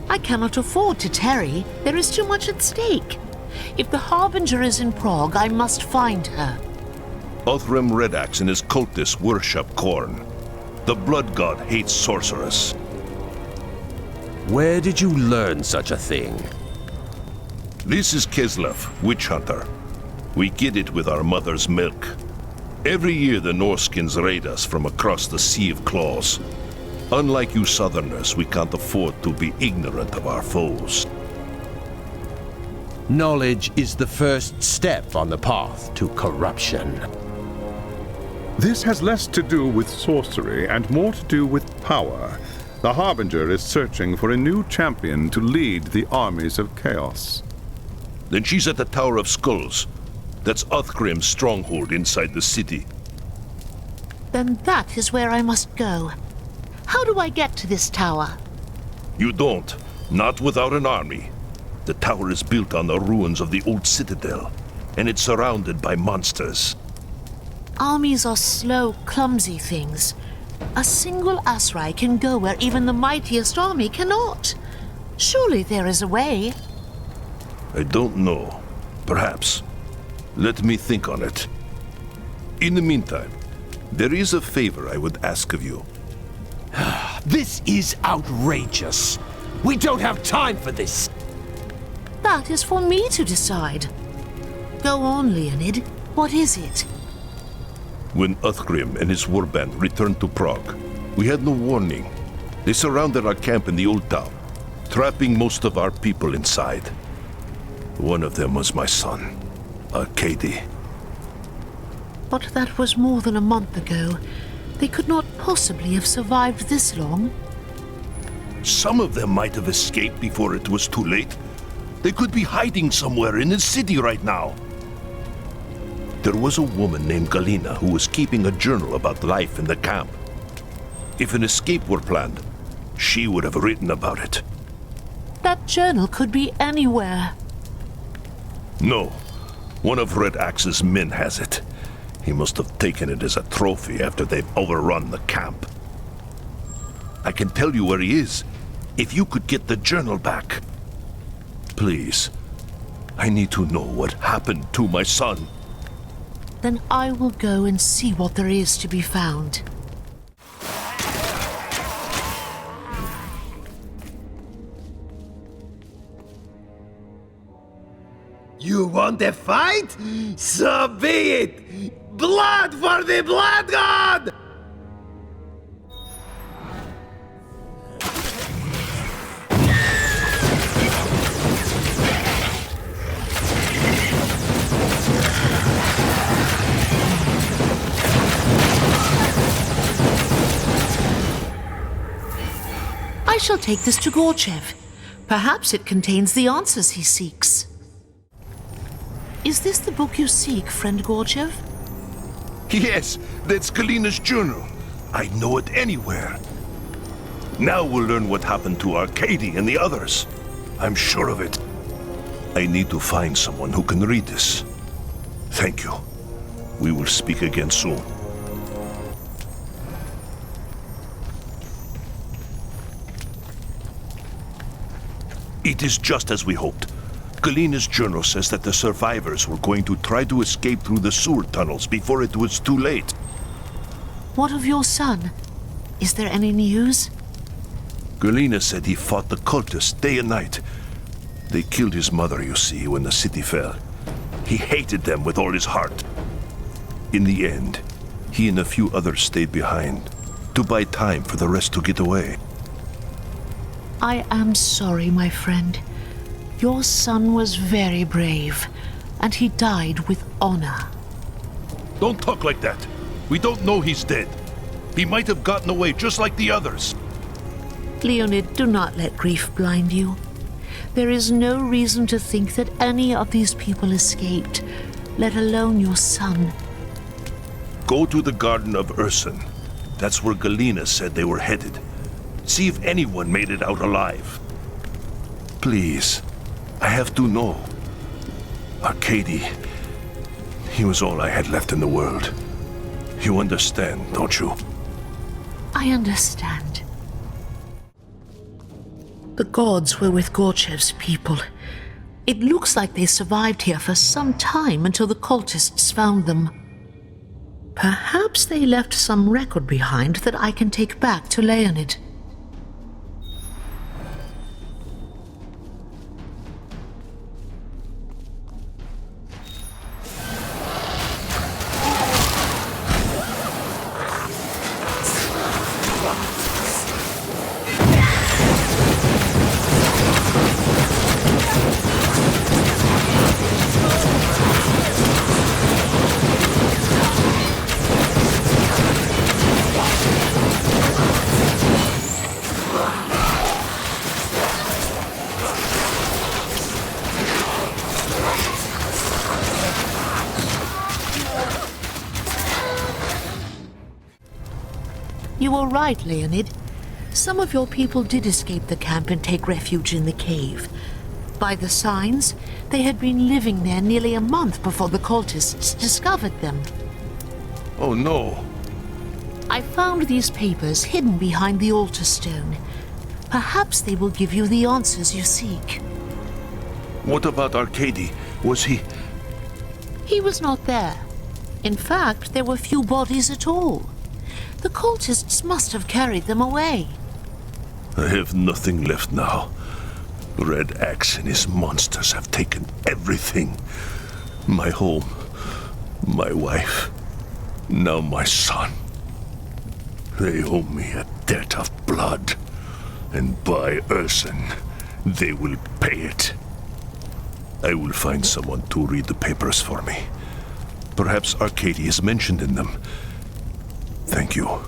I cannot afford to tarry. There is too much at stake. If the harbinger is in Prague, I must find her. Othram Redax and his cultists worship Khorne. The blood god hates sorcerers. Where did you learn such a thing? This is Kislev, witch hunter. We get it with our mother's milk. Every year the Norskins raid us from across the Sea of Claws. Unlike you southerners, we can't afford to be ignorant of our foes. Knowledge is the first step on the path to corruption. This has less to do with sorcery and more to do with power. The Harbinger is searching for a new champion to lead the armies of chaos. Then she's at the Tower of Skulls. That's Uthgrim's stronghold inside the city. Then that is where I must go. How do I get to this tower? You don't. Not without an army. The tower is built on the ruins of the old citadel, and it's surrounded by monsters. Armies are slow, clumsy things. A single Asrai can go where even the mightiest army cannot. Surely there is a way. I don't know. Perhaps. Let me think on it. In the meantime, there is a favor I would ask of you. This is outrageous. We don't have time for this. That is for me to decide. Go on, Leonid. What is it? When Uthgrim and his warband returned to Prague, we had no warning. They surrounded our camp in the old town, trapping most of our people inside. One of them was my son, Arkady. But that was more than a month ago. They could not possibly have survived this long. Some of them might have escaped before it was too late. They could be hiding somewhere in the city right now. There was a woman named Galina who was keeping a journal about life in the camp. If an escape were planned, she would have written about it. That journal could be anywhere. No. One of Red Axe's men has it. He must have taken it as a trophy after they've overrun the camp. I can tell you where he is, if you could get the journal back. Please. I need to know what happened to my son. Then I will go and see what there is to be found. You want a fight? So be it! Blood for the blood god! I shall take this to Gorchev. Perhaps it contains the answers he seeks. Is this the book you seek, friend Gorchev? Yes, that's Galina's journal. I'd know it anywhere. Now we'll learn what happened to Arkady and the others. I'm sure of it. I need to find someone who can read this. Thank you. We will speak again soon. It is just as we hoped. Galina's journal says that the survivors were going to try to escape through the sewer tunnels before it was too late. What of your son? Is there any news? Galina said he fought the cultists day and night. They killed his mother, you see, when the city fell. He hated them with all his heart. In the end, he and a few others stayed behind to buy time for the rest to get away. I am sorry, my friend. Your son was very brave, and he died with honor. Don't talk like that. We don't know he's dead. He might have gotten away just like the others. Leonid, do not let grief blind you. There is no reason to think that any of these people escaped, let alone your son. Go to the Garden of Ursun. That's where Galena said they were headed. See if anyone made it out alive. Please, I have to know. Arcady, he was all I had left in the world. You understand, don't you? I understand. The gods were with Gorchev's people. It looks like they survived here for some time until the cultists found them. Perhaps they left some record behind that I can take back to Leonid. You were right, Leonid. Some of your people did escape the camp and take refuge in the cave. By the signs, they had been living there nearly a month before the cultists discovered them. Oh no. I found these papers hidden behind the altar stone. Perhaps they will give you the answers you seek. What about Arcady? Was he... He was not there. In fact, there were few bodies at all. The cultists must have carried them away. I have nothing left now. Red Axe and his monsters have taken everything. My home, my wife, now my son. They owe me a debt of blood, and by Ursun, they will pay it. I will find someone to read the papers for me. Perhaps Arcady is mentioned in them. Thank you.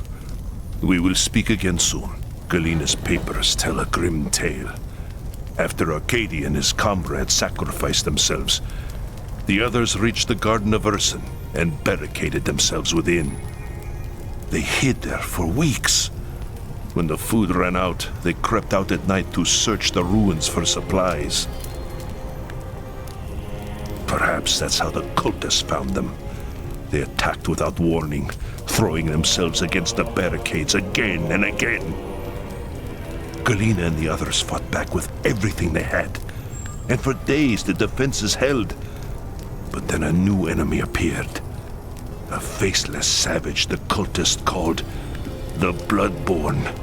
We will speak again soon. Galena's papers tell a grim tale. After Arcady and his comrades sacrificed themselves, the others reached the Garden of Ursun and barricaded themselves within. They hid there for weeks. When the food ran out, they crept out at night to search the ruins for supplies. Perhaps that's how the cultists found them. They attacked without warning, throwing themselves against the barricades again and again. Galena and the others fought back with everything they had, and for days the defenses held. But then a new enemy appeared. A faceless savage the cultist called the bloodborne.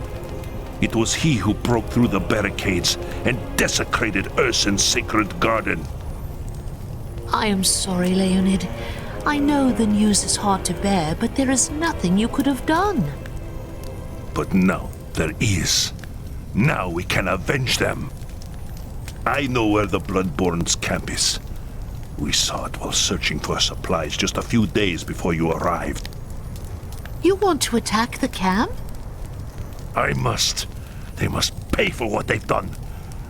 It was he who broke through the barricades and desecrated Ursun's sacred garden. I am sorry, Leonid. I know the news is hard to bear, but there is nothing you could have done. But now there is. Now we can avenge them. I know where the Bloodborne's camp is. We saw it while searching for supplies just a few days before you arrived. You want to attack the camp? I must. They must pay for what they've done.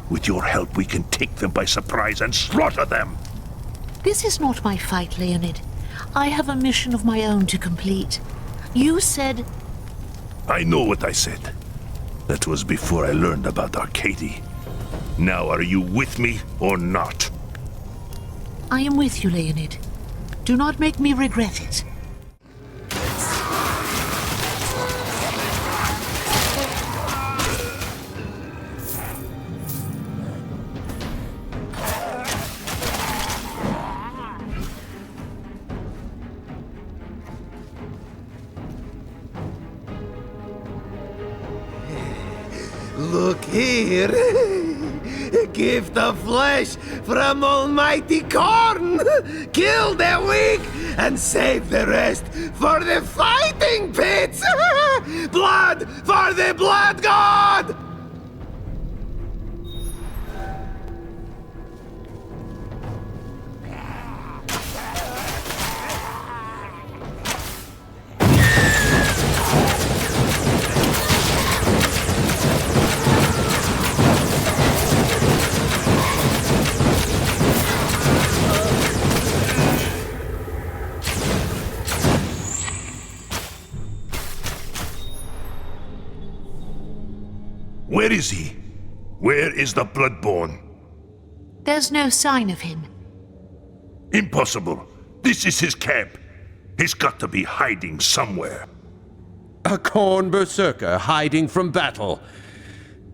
With your help, we can take them by surprise and slaughter them. This is not my fight, Leonid. I have a mission of my own to complete. You said... I know what I said. That was before I learned about Arcady. Now are you with me or not? I am with you, Leonid. Do not make me regret it. Look here. A gift of flesh from Almighty Korn. Kill the weak and save the rest for the fighting pits. Blood for the blood god! Where is he? Where is the bloodborne? There's no sign of him. Impossible. This is his camp. He's got to be hiding somewhere. A corn berserker hiding from battle.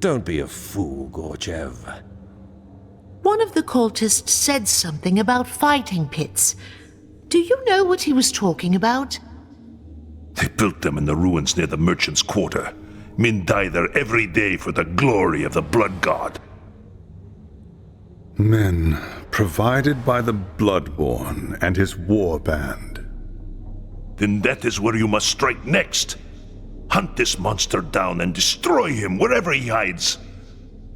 Don't be a fool, Gorchev. One of the cultists said something about fighting pits. Do you know what he was talking about? They built them in the ruins near the merchant's quarter. Men die there every day for the glory of the blood god. Men provided by the bloodborne and his war band. Then that is where you must strike next. Hunt this monster down and destroy him wherever he hides.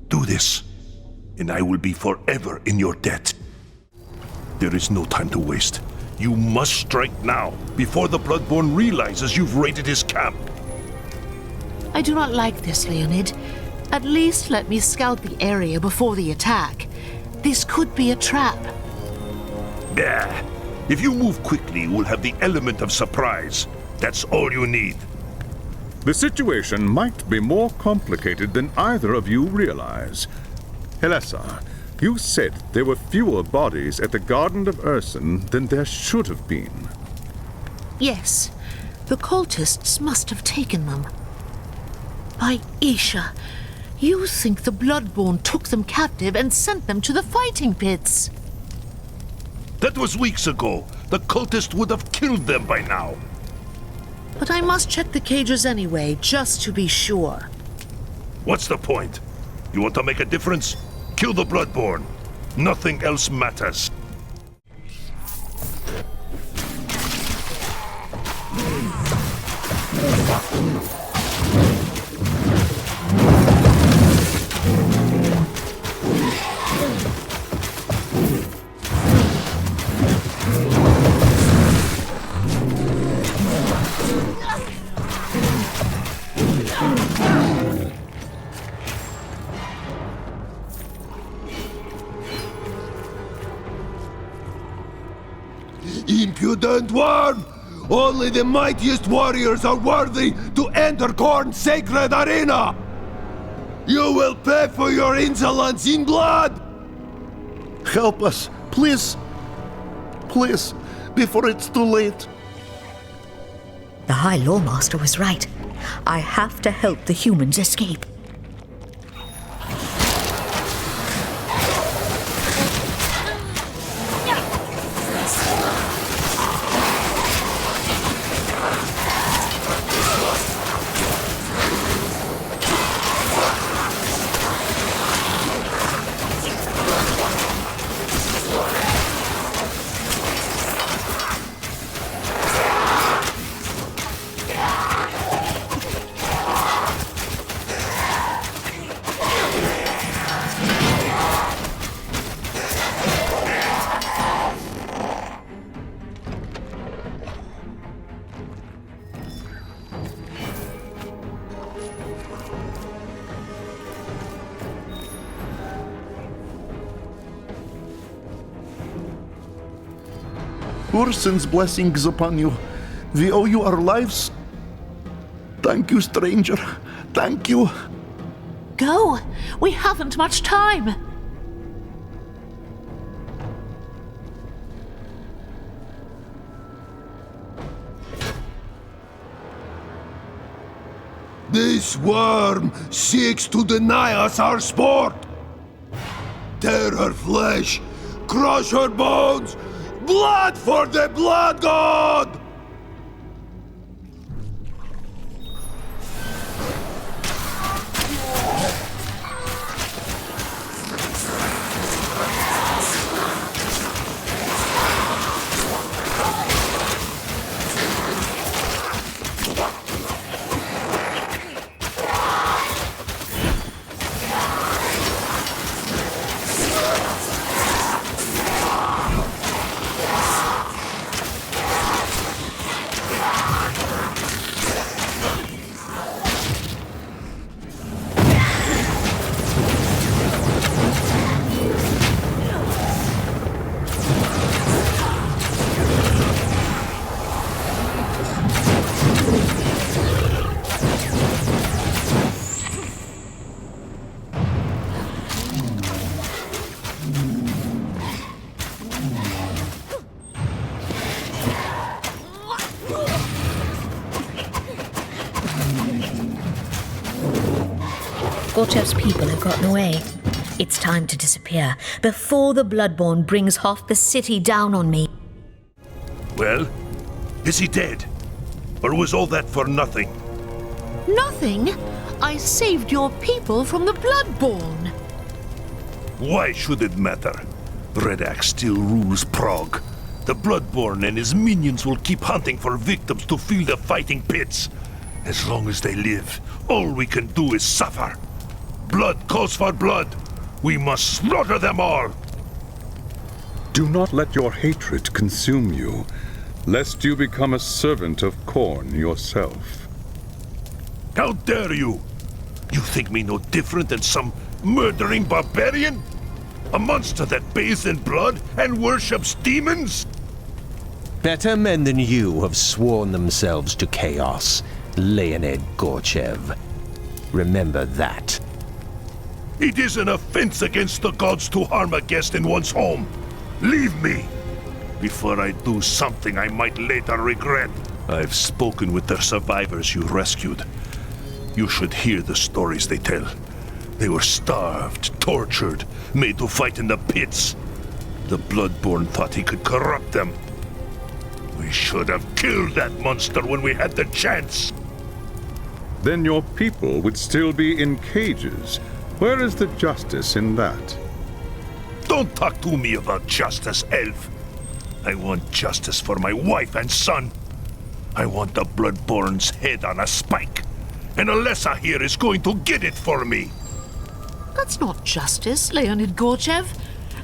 Do this, and I will be forever in your debt. There is no time to waste. You must strike now, before the bloodborne realizes you've raided his camp. I do not like this, Leonid. At least let me scout the area before the attack. This could be a trap. Yeah. If you move quickly, we'll have the element of surprise. That's all you need. The situation might be more complicated than either of you realize. Helessa, you said there were fewer bodies at the Garden of Urson than there should have been. Yes, the cultists must have taken them. By Isha, you think the bloodborne took them captive and sent them to the fighting pits? That was weeks ago. The cultist would have killed them by now. But I must check the cages anyway, just to be sure. What's the point? You want to make a difference? Kill the bloodborne. Nothing else matters. Impudent worm! Only the mightiest warriors are worthy to enter Khorne's sacred arena! You will pay for your insolence in blood! Help us, please. Please, before it's too late. The High Lawmaster was right. I have to help the humans escape. Urson's blessings upon you. We owe you our lives. Thank you, stranger. Thank you. Go! We haven't much time! This worm seeks to deny us our sport. Tear her flesh, crush her bones, blood for the blood god! Gorchev's people have gotten away. It's time to disappear before the bloodborne brings half the city down on me. Well, is he dead? Or was all that for nothing? Nothing? I saved your people from the bloodborne. Why should it matter? Red Axe still rules Prague. The bloodborne and his minions will keep hunting for victims to fill the fighting pits. As long as they live, all we can do is suffer. Blood calls for blood. We must slaughter them all. Do not let your hatred consume you, lest you become a servant of Khorne yourself. How dare you? You think me no different than some murdering barbarian? A monster that bathes in blood and worships demons? Better men than you have sworn themselves to chaos, Leonid Gorchev. Remember that. It is an offense against the gods to harm a guest in one's home. Leave me, before I do something I might later regret. I've spoken with the survivors you rescued. You should hear the stories they tell. They were starved, tortured, made to fight in the pits. The bloodborne thought he could corrupt them. We should have killed that monster when we had the chance. Then your people would still be in cages. Where is the justice in that? Don't talk to me about justice, Elf. I want justice for my wife and son. I want the bloodborne's head on a spike. And Alessa here is going to get it for me. That's not justice, Leonid Gorchev.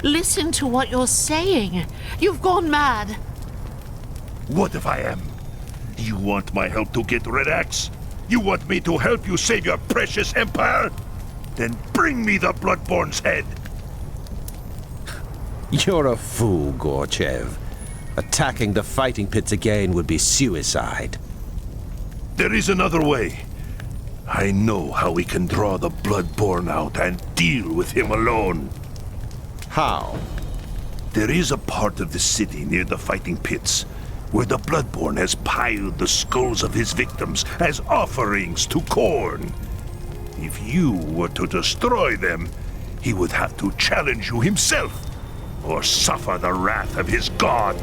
Listen to what you're saying. You've gone mad. What if I am? You want my help to get Red Axe? You want me to help you save your precious empire? Then bring me the bloodborne's head. You're a fool, Gorchev. Attacking the fighting pits again would be suicide. There is another way. I know how we can draw the bloodborne out and deal with him alone. How? There is a part of the city near the fighting pits where the bloodborne has piled the skulls of his victims as offerings to Khorne. If you were to destroy them, he would have to challenge you himself, or suffer the wrath of his god.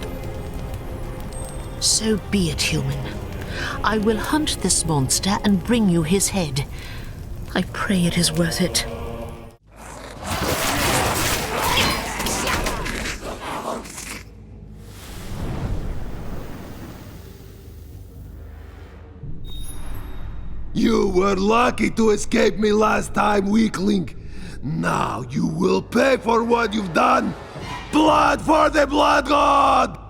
So be it, human. I will hunt this monster and bring you his head. I pray it is worth it. You were lucky to escape me last time, weakling. Now you will pay for what you've done. Blood for the blood god!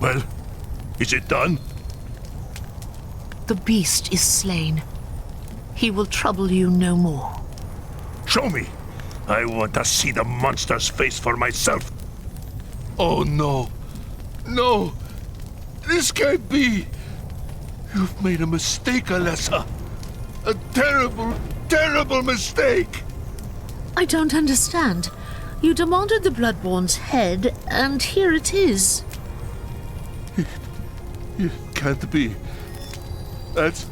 Well, is it done? The beast is slain. He will trouble you no more. Show me. I want to see the monster's face for myself. Oh no. No. This can't be. You've made a mistake, Alessa. A terrible, terrible mistake. I don't understand. You demanded the bloodborne's head, and here it is. It can't be. That's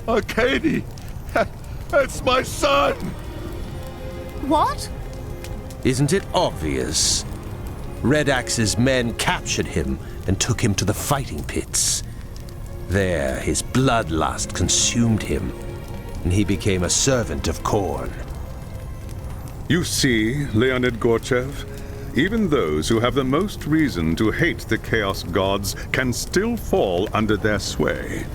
Arkady. That's my son. What? Isn't it obvious? Red Axe's men captured him and took him to the fighting pits. There, his bloodlust consumed him, and he became a servant of Khorne. You see, Leonid Gorchev, even those who have the most reason to hate the Chaos Gods can still fall under their sway.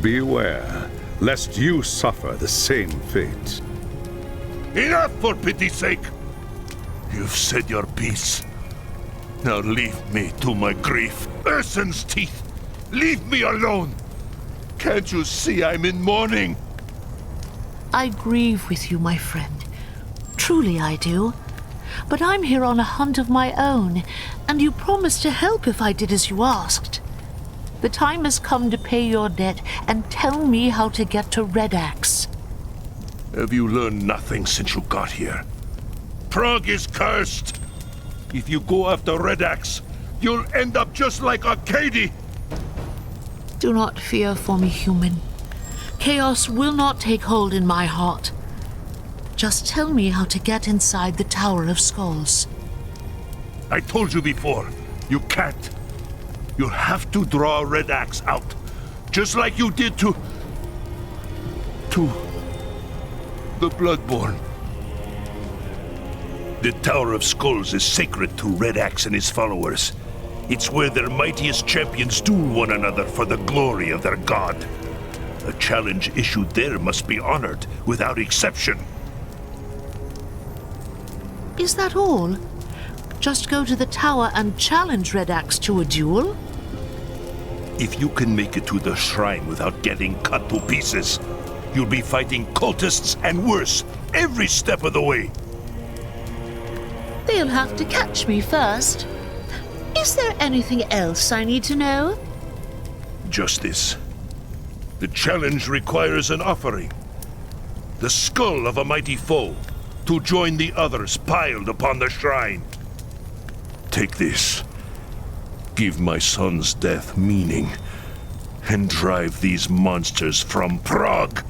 Beware, lest you suffer the same fate. Enough, for pity's sake! You've said your piece. Now leave me to my grief. Ursun's teeth! Leave me alone! Can't you see I'm in mourning? I grieve with you, my friend. Truly I do. But I'm here on a hunt of my own, and you promised to help if I did as you asked. The time has come to pay your debt and tell me how to get to Red Axe. Have you learned nothing since you got here? Prague is cursed! If you go after Red Axe, you'll end up just like Arcady! Do not fear for me, human. Chaos will not take hold in my heart. Just tell me how to get inside the Tower of Skulls. I told you before, you can't. You'll have to draw Red Axe out, just like you did to the bloodborne. The Tower of Skulls is sacred to Red Axe and his followers. It's where their mightiest champions duel one another for the glory of their god. A challenge issued there must be honored without exception. Is that all? Just go to the tower and challenge Red Axe to a duel? If you can make it to the shrine without getting cut to pieces, you'll be fighting cultists and worse every step of the way. They'll have to catch me first. Is there anything else I need to know? Just this. The challenge requires an offering. The skull of a mighty foe, to join the others piled upon the shrine. Take this. Give my son's death meaning, and drive these monsters from Prague.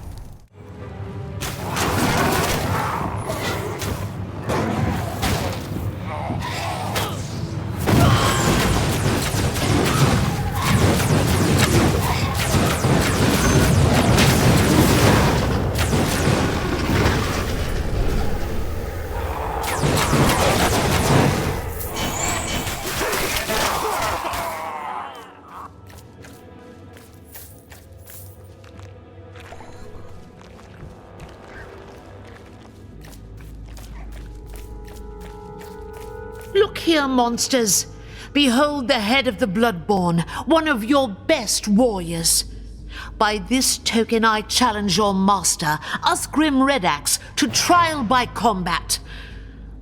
Look here, monsters. Behold the head of the bloodborne, one of your best warriors. By this token I challenge your master, Usgrim Red Axe, to trial by combat.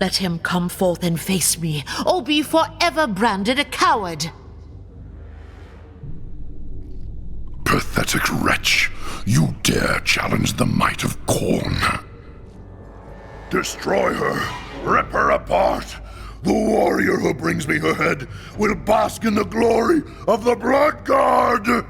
Let him come forth and face me, or be forever branded a coward. Pathetic wretch. You dare challenge the might of Khorne. Destroy her. Rip her apart. The warrior who brings me her head will bask in the glory of the Blood God!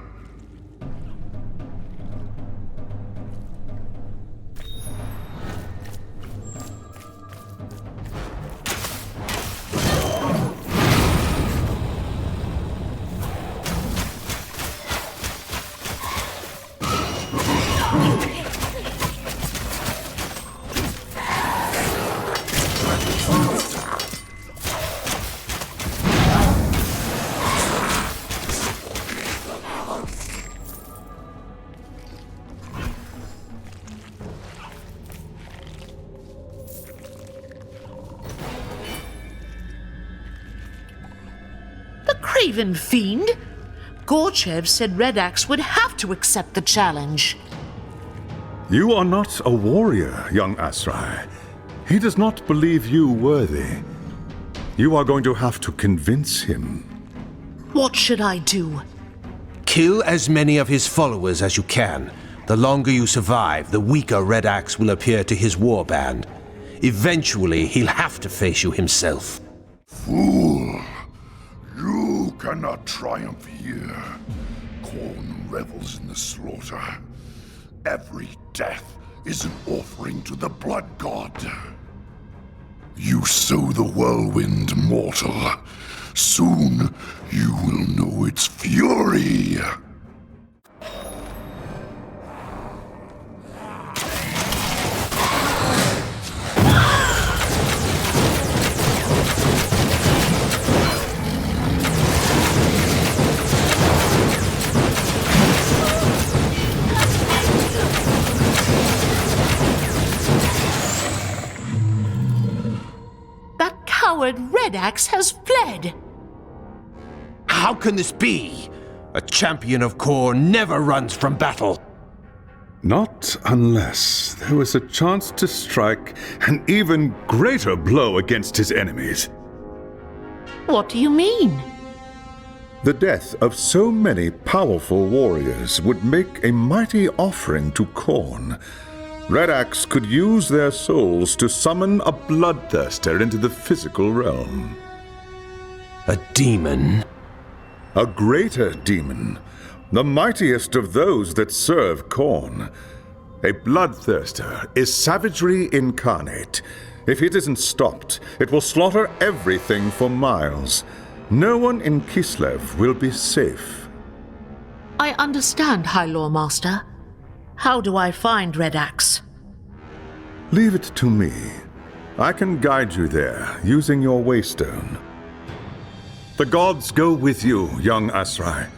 Craven fiend! Gorchev said Red Axe would have to accept the challenge. You are not a warrior, young Asrai. He does not believe you worthy. You are going to have to convince him. What should I do? Kill as many of his followers as you can. The longer you survive, the weaker Red Axe will appear to his warband. Eventually, he'll have to face you himself. Fool! You cannot triumph here. Khorne revels in the slaughter. Every death is an offering to the Blood God. You sow the whirlwind, mortal. Soon you will know its fury. Red Axe has fled. How can this be? A champion of Khorne never runs from battle. Not unless there was a chance to strike an even greater blow against his enemies. What do you mean? The death of so many powerful warriors would make a mighty offering to Khorne. Red Axe could use their souls to summon a bloodthirster into the physical realm. A demon? A greater demon. The mightiest of those that serve Khorne. A bloodthirster is savagery incarnate. If it isn't stopped, it will slaughter everything for miles. No one in Kislev will be safe. I understand, High Lord Master. How do I find Red Axe? Leave it to me. I can guide you there, using your waystone. The gods go with you, young Asrai.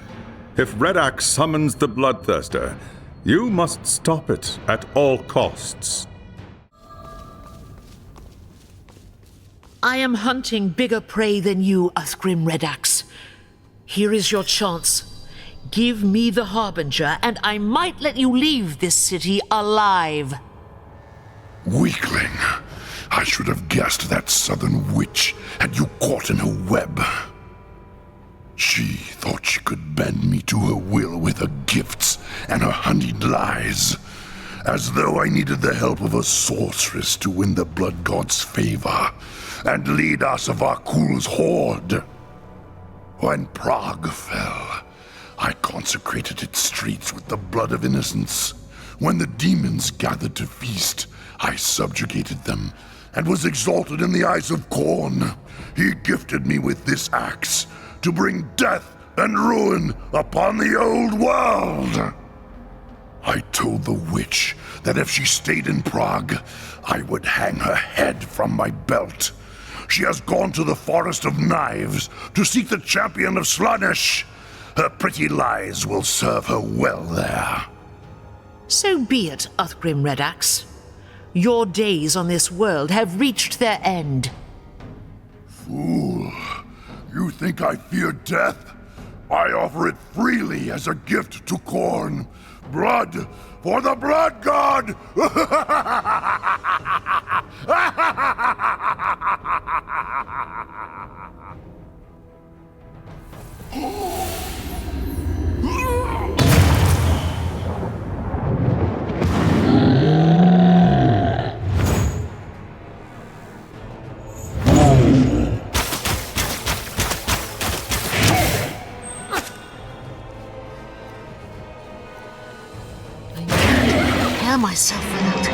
If Red Axe summons the Bloodthirster, you must stop it at all costs. I am hunting bigger prey than you, Uthgrim Red Axe. Here is your chance. Give me the harbinger, and I might let you leave this city alive. Weakling. I should have guessed that southern witch had you caught in her web. She thought she could bend me to her will with her gifts and her honeyed lies, as though I needed the help of a sorceress to win the blood god's favor and lead Asavakul's horde. When Prague fell, I consecrated its streets with the blood of innocents. When the demons gathered to feast, I subjugated them and was exalted in the eyes of Khorne. He gifted me with this axe to bring death and ruin upon the old world. I told the witch that if she stayed in Prague, I would hang her head from my belt. She has gone to the Forest of Knives to seek the champion of Slaanesh. Her pretty lies will serve her well there. So be it, Uthgrim Red Axe. Your days on this world have reached their end. Fool. You think I fear death? I offer it freely as a gift to Khorne. Blood for the blood god! Prepare myself for that.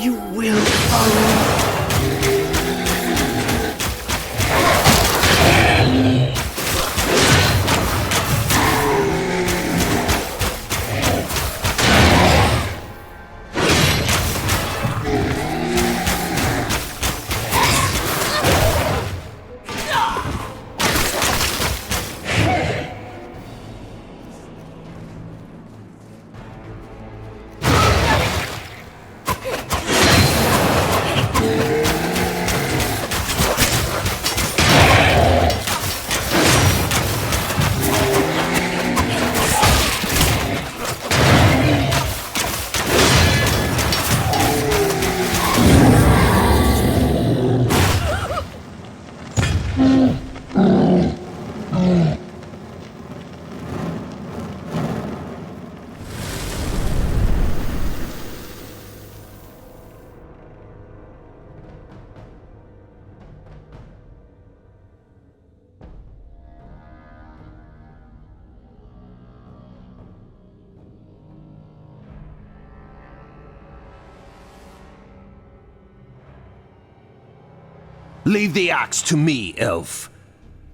You will follow. Leave the axe to me, elf.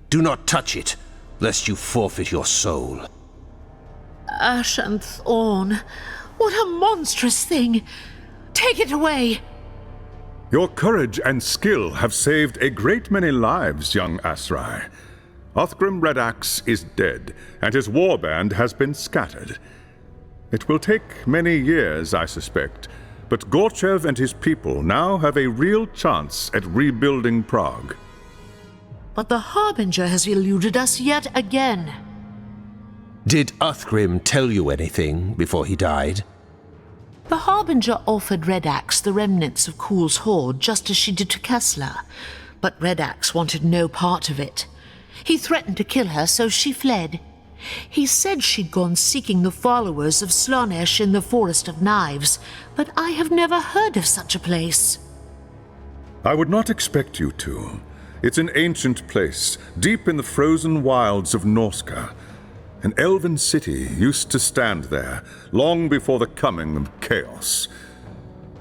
Do not touch it, lest you forfeit your soul. Ash and thorn. What a monstrous thing! Take it away! Your courage and skill have saved a great many lives, young Asrai. Othgrim Redax is dead, and his warband has been scattered. It will take many years, I suspect, but Gorchev and his people now have a real chance at rebuilding Prague. But the Harbinger has eluded us yet again. Did Othgrim tell you anything before he died? The Harbinger offered Redax the remnants of Kuhl's hoard just as she did to Kessler, but Redax wanted no part of it. He threatened to kill her, so she fled. He said she'd gone seeking the followers of Slaanesh in the Forest of Knives, but I have never heard of such a place. I would not expect you to. It's an ancient place, deep in the frozen wilds of Norska. An elven city used to stand there, long before the coming of chaos.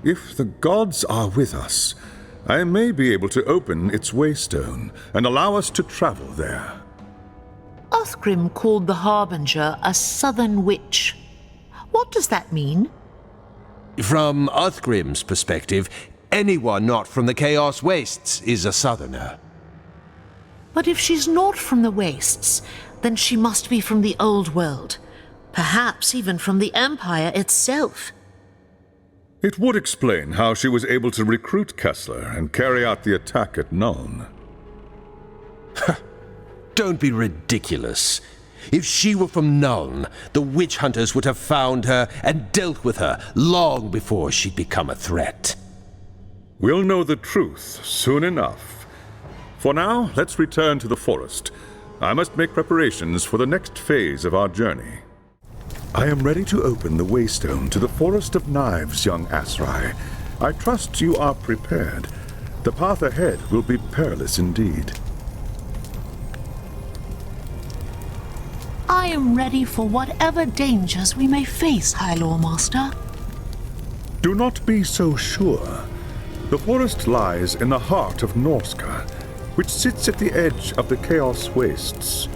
If the gods are with us, I may be able to open its waystone and allow us to travel there. Othgrim called the Harbinger a southern witch. What does that mean? From Othgrim's perspective, anyone not from the Chaos Wastes is a southerner. But if she's not from the Wastes, then she must be from the Old World. Perhaps even from the Empire itself. It would explain how she was able to recruit Kessler and carry out the attack at Nuln. Don't be ridiculous. If she were from Nuln, the witch hunters would have found her and dealt with her long before she'd become a threat. We'll know the truth soon enough. For now, let's return to the forest. I must make preparations for the next phase of our journey. I am ready to open the waystone to the Forest of Knives, young Asrai. I trust you are prepared. The path ahead will be perilous indeed. I am ready for whatever dangers we may face, High Lore Master. Do not be so sure. The forest lies in the heart of Norska, which sits at the edge of the Chaos Wastes.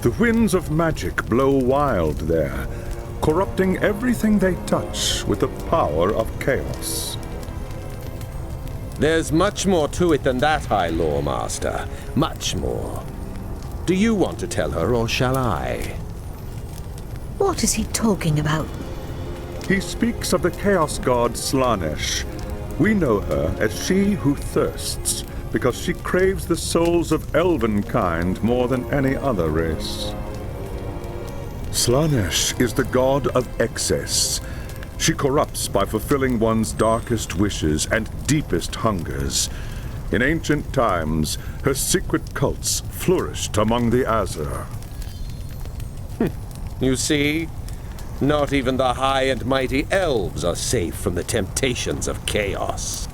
The winds of magic blow wild there, corrupting everything they touch with the power of chaos. There's much more to it than that, High Lore Master. Much more. Do you want to tell her, or shall I? What is he talking about? He speaks of the chaos god Slaanesh. We know her as she who thirsts, because she craves the souls of elven kind more than any other race. Slaanesh is the god of excess. She corrupts by fulfilling one's darkest wishes and deepest hungers. In ancient times, her secret cults flourished among the Azur. You see? Not even the high and mighty elves are safe from the temptations of chaos.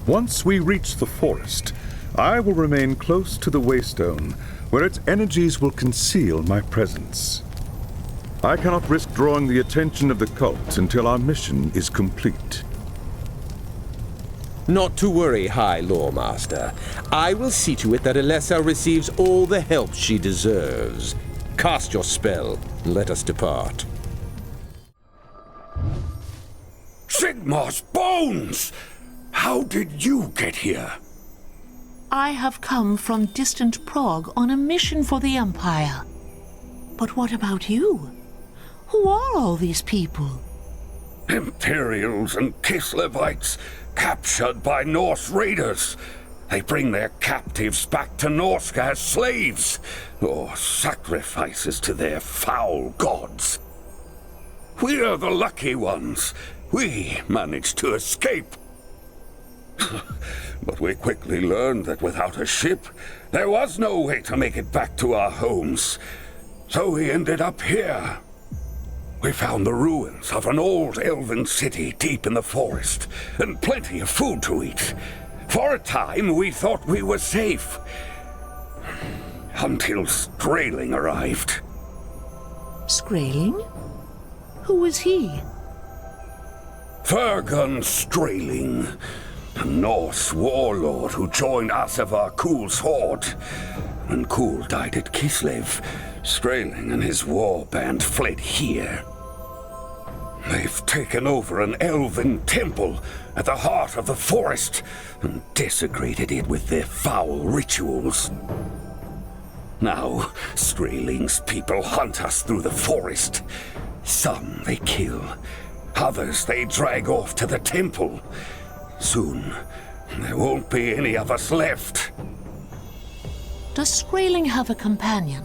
Once we reach the forest, I will remain close to the waystone, where its energies will conceal my presence. I cannot risk drawing the attention of the cult until our mission is complete. Not to worry, High Lore Master. I will see to it that Alessa receives all the help she deserves. Cast your spell, and let us depart. Sigmar's bones! How did you get here? I have come from distant Prague on a mission for the Empire. But what about you? Who are all these people? Imperials and Kislevites, captured by Norse raiders. They bring their captives back to Norska as slaves, or sacrifices to their foul gods. We're the lucky ones. We managed to escape. But we quickly learned that without a ship, there was no way to make it back to our homes. So we ended up here. We found the ruins of an old elven city deep in the forest, and plenty of food to eat. For a time, we thought we were safe. Until Strailing arrived. Strailing? Who is he? Fergun Strailing. a Norse warlord who joined Asavar Kul's horde. When Kul died at Kislev, Skraeling and his war band fled here. They've taken over an elven temple at the heart of the forest and desecrated it with their foul rituals. Now, Skraeling's people hunt us through the forest. Some they kill, others they drag off to the temple. Soon, there won't be any of us left. Does Skraeling have a companion?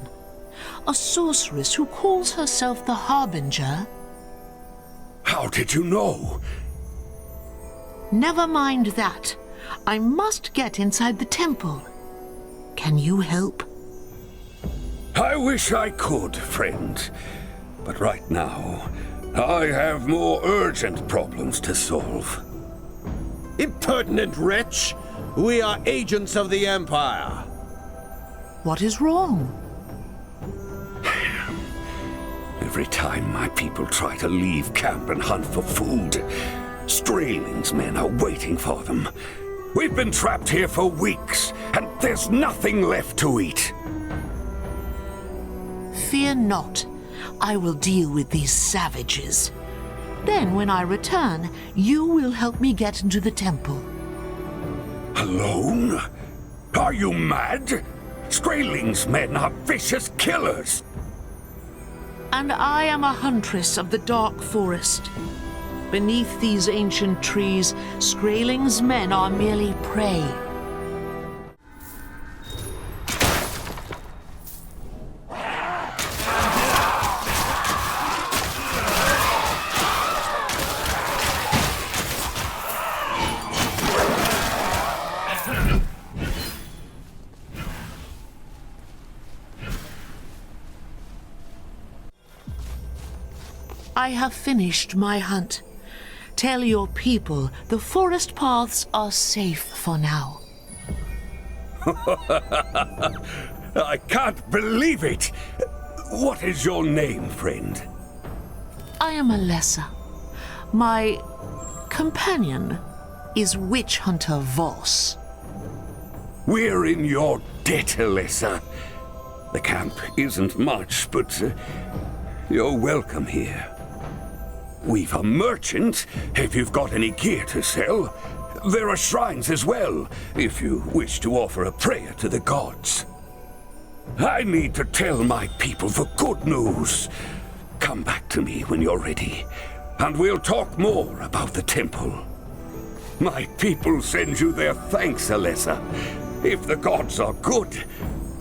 A sorceress who calls herself the Harbinger? How did you know? Never mind that. I must get inside the temple. Can you help? I wish I could, friend. But right now, I have more urgent problems to solve. Impertinent wretch! We are agents of the Empire. What is wrong? Every time my people try to leave camp and hunt for food, Skraeling's men are waiting for them. We've been trapped here for weeks, and there's nothing left to eat. Fear not. I will deal with these savages. Then, when I return, you will help me get into the temple. Alone? Are you mad? Skraeling's men are vicious killers. And I am a huntress of the dark forest. Beneath these ancient trees, Skraeling's men are merely prey. I have finished my hunt. Tell your people the forest paths are safe for now. I can't believe it! What is your name, friend? I am Alessa. My companion is Witch Hunter Voss. We're in your debt, Alessa. The camp isn't much, but you're welcome here. We've a merchant, if you've got any gear to sell. There are shrines as well, if you wish to offer a prayer to the gods. I need to tell my people the good news. Come back to me when you're ready, and we'll talk more about the temple. My people send you their thanks, Alessa. If the gods are good,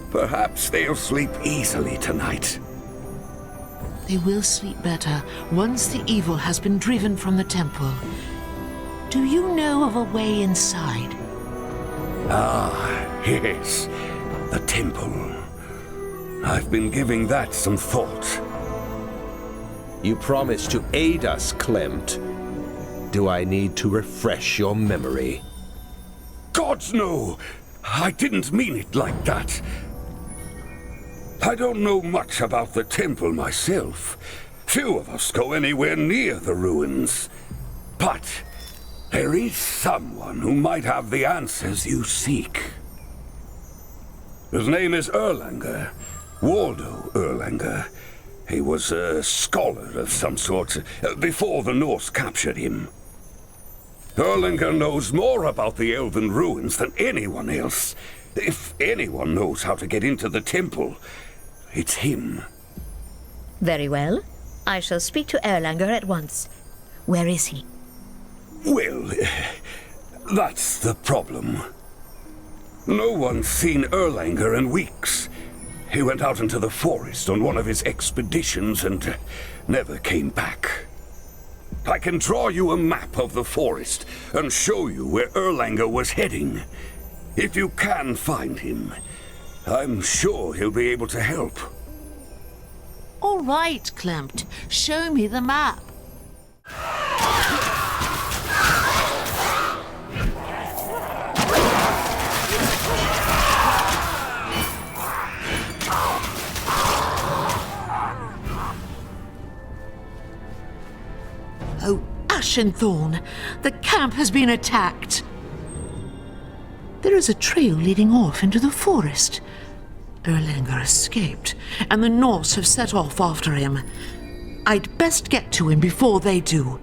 perhaps they'll sleep easily tonight. They will sleep better once the evil has been driven from the temple. Do you know of a way inside? Ah, yes. The temple. I've been giving that some thought. You promised to aid us, Clemt. Do I need to refresh your memory? Gods, no! I didn't mean it like that. I don't know much about the temple myself. Few of us go anywhere near the ruins. But there is someone who might have the answers you seek. His name is Erlanger, Waldo Erlanger. He was a scholar of some sort before the Norse captured him. Erlanger knows more about the elven ruins than anyone else. If anyone knows how to get into the temple, it's him. Very well. I shall speak to Erlanger at once. Where is he? Well, that's the problem. No one's seen Erlanger in weeks. He went out into the forest on one of his expeditions and never came back. I can draw you a map of the forest and show you where Erlanger was heading. If you can find him, I'm sure he'll be able to help. All right, Clemt. Show me the map. Oh, Ashenthorn! The camp has been attacked! There is a trail leading off into the forest. Erlanger escaped, and the Norse have set off after him. I'd best get to him before they do.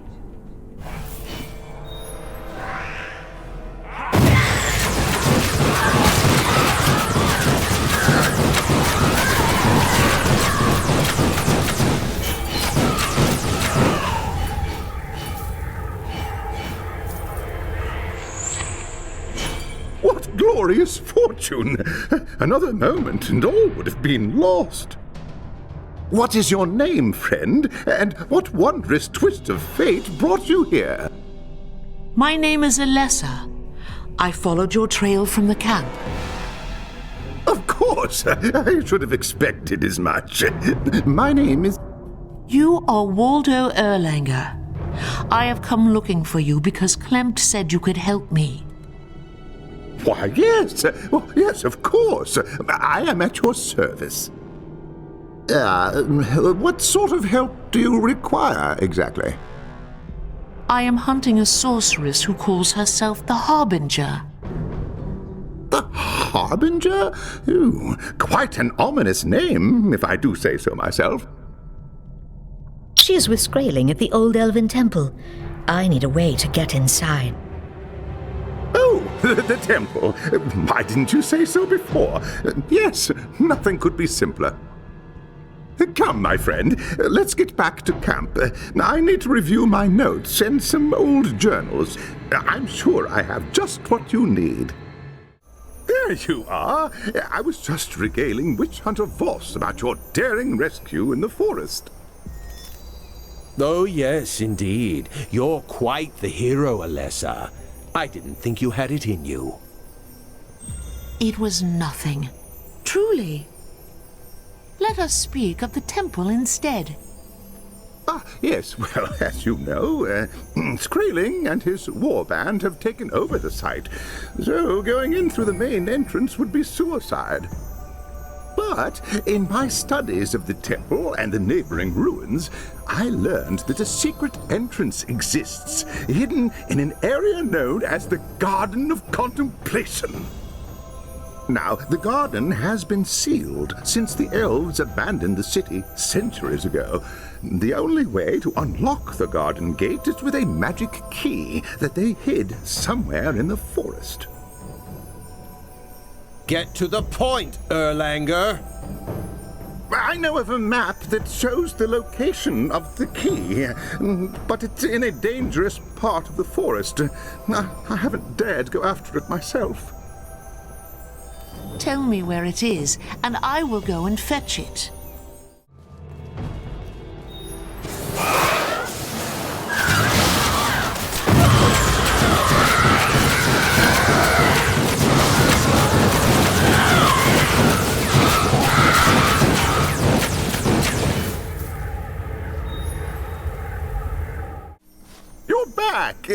What glorious fortune! Another moment and all would have been lost. What is your name, friend? And what wondrous twist of fate brought you here? My name is Alessa. I followed your trail from the camp. Of course! I should have expected as much. My name is... You are Waldo Erlanger. I have come looking for you because Klempt said you could help me. Why, yes. Oh, yes, of course. I am at your service. What sort of help do you require, exactly? I am hunting a sorceress who calls herself the Harbinger. The Harbinger? Ooh, quite an ominous name, if I do say so myself. She is with Skraeling at the Old Elven Temple. I need a way to get inside. Oh, the temple. Why didn't you say so before? Yes, nothing could be simpler. Come, my friend, let's get back to camp. I need to review my notes and some old journals. I'm sure I have just what you need. There you are. I was just regaling Witch Hunter Voss about your daring rescue in the forest. Oh, yes, indeed. You're quite the hero, Alessa. I didn't think you had it in you. It was nothing. Truly. Let us speak of the temple instead. Ah, yes, well, as you know, Skraeling and his warband have taken over the site, so going in through the main entrance would be suicide. But in my studies of the temple and the neighboring ruins, I learned that a secret entrance exists, hidden in an area known as the Garden of Contemplation. Now, the garden has been sealed since the elves abandoned the city centuries ago. The only way to unlock the garden gate is with a magic key that they hid somewhere in the forest. Get to the point, Erlanger. I know of a map that shows the location of the key, but it's in a dangerous part of the forest. I haven't dared go after it myself. Tell me where it is, and I will go and fetch it. You're back!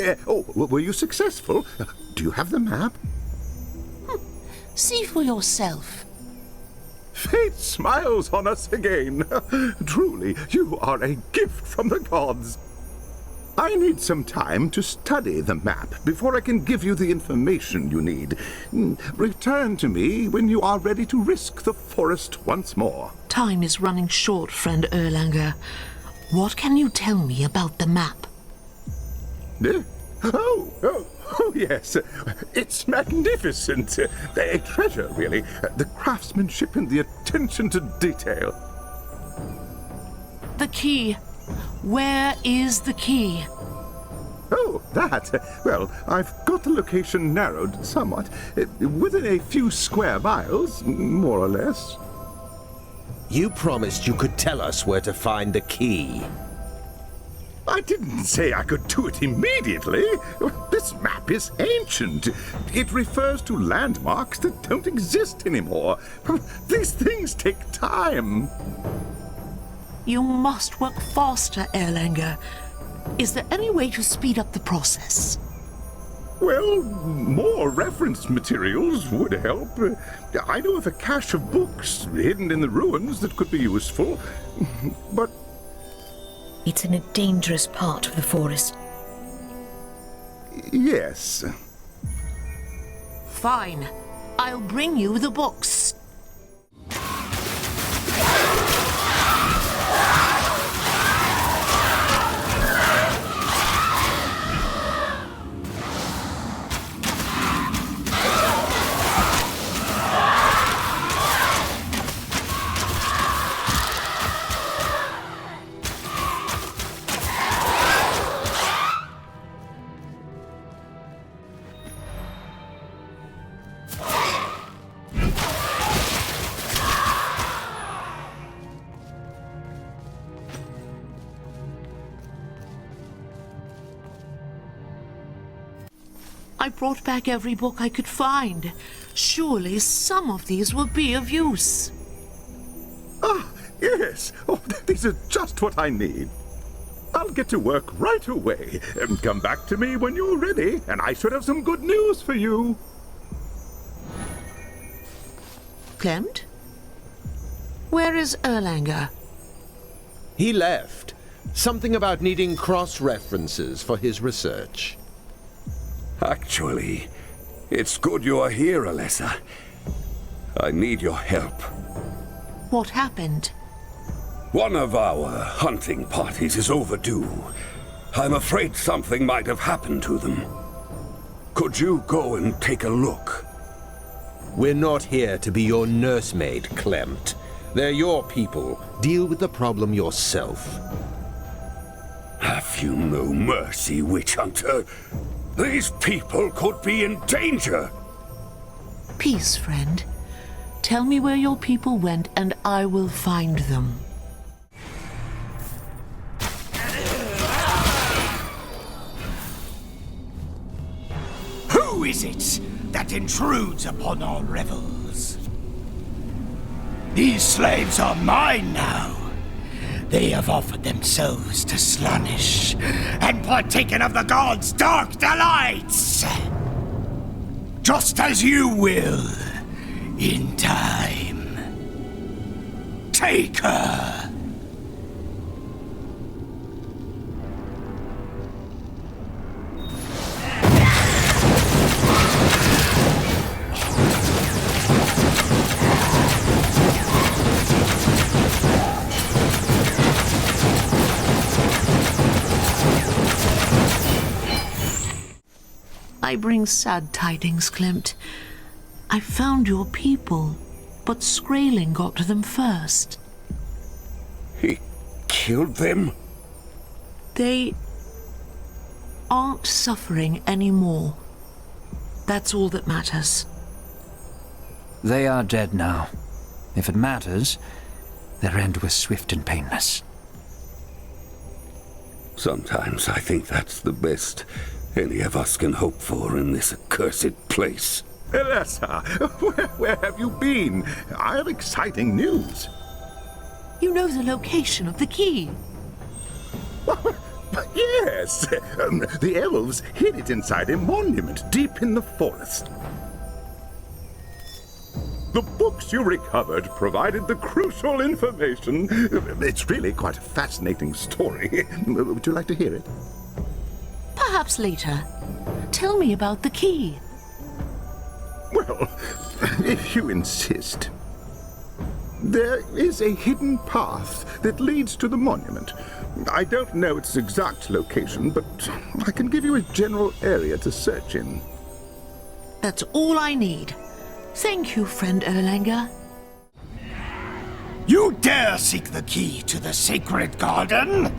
Were you successful? Do you have the map? See for yourself. Fate smiles on us again. Truly, you are a gift from the gods. I need some time to study the map before I can give you the information you need. Return to me when you are ready to risk the forest once more. Time is running short, friend Erlanger. What can you tell me about the map? Oh, yes. It's magnificent. A treasure, really. The craftsmanship and the attention to detail. The key. Where is the key? Oh, that. Well, I've got the location narrowed somewhat. Within a few square miles, more or less. You promised you could tell us where to find the key. I didn't say I could do it immediately. This map is ancient. It refers to landmarks that don't exist anymore. These things take time. You must work faster, Erlanger. Is there any way to speed up the process? Well, more reference materials would help. I know of a cache of books hidden in the ruins that could be useful, but... It's in a dangerous part of the forest. Yes. Fine. I'll bring you the books. I brought back every book I could find. Surely some of these will be of use. Ah, yes. Oh, these are just what I need. I'll get to work right away. Come back to me when you're ready, and I should have some good news for you. Clemt? Where is Erlanger? He left. Something about needing cross-references for his research. Actually, it's good you are here, Alessa. I need your help. What happened? One of our hunting parties is overdue. I'm afraid something might have happened to them. Could you go and take a look? We're not here to be your nursemaid, Clemt. They're your people. Deal with the problem yourself. Have you no mercy, witch hunter? These people could be in danger! Peace, friend. Tell me where your people went, and I will find them. Who is it that intrudes upon our revels? These slaves are mine now. They have offered themselves to Slaanesh and partaken of the gods' dark delights. Just as you will, in time. Take her. I bring sad tidings, Clemt. I found your people, but Skraeling got to them first. He killed them? They aren't suffering anymore. That's all that matters. They are dead now. If it matters, their end was swift and painless. Sometimes I think that's the best any of us can hope for in this accursed place. Alessa, where have you been? I have exciting news. You know the location of the key. Yes, the elves hid it inside a monument deep in the forest. The books you recovered provided the crucial information. It's really quite a fascinating story. Would you like to hear it? Perhaps later. Tell me about the key. Well, if you insist. There is a hidden path that leads to the monument. I don't know its exact location, but I can give you a general area to search in. That's all I need. Thank you, friend Erlanger. You dare seek the key to the sacred garden?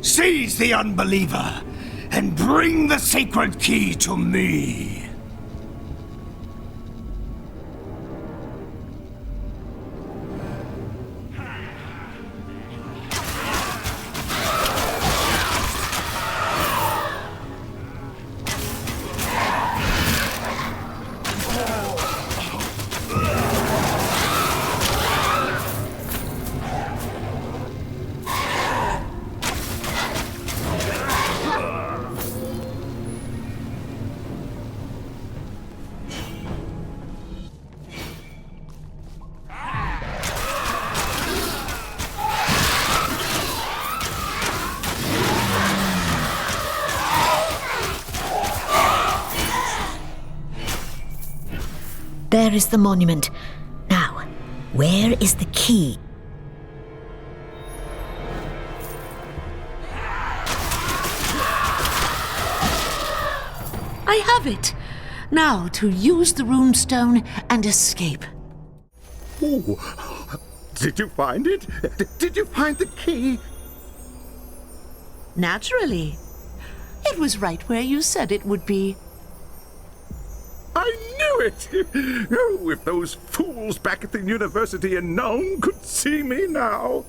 Seize the unbeliever and bring the sacred key to me. There is the monument. Now, where is the key? I have it. Now to use the runestone and escape. Oh, did you find it? Did you find the key? Naturally. It was right where you said it would be. I knew it! Oh, if those fools back at the university in Nuln could see me now!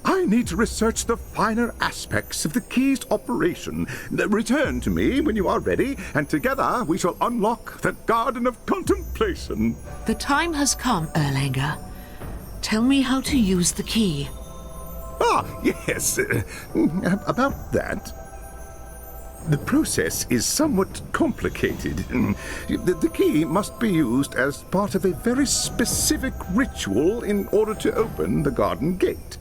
I need to research the finer aspects of the key's operation. Return to me when you are ready, and together we shall unlock the Garden of Contemplation. The time has come, Erlanger. Tell me how to use the key. Ah, yes. About that. The process is somewhat complicated. The key must be used as part of a very specific ritual in order to open the garden gate.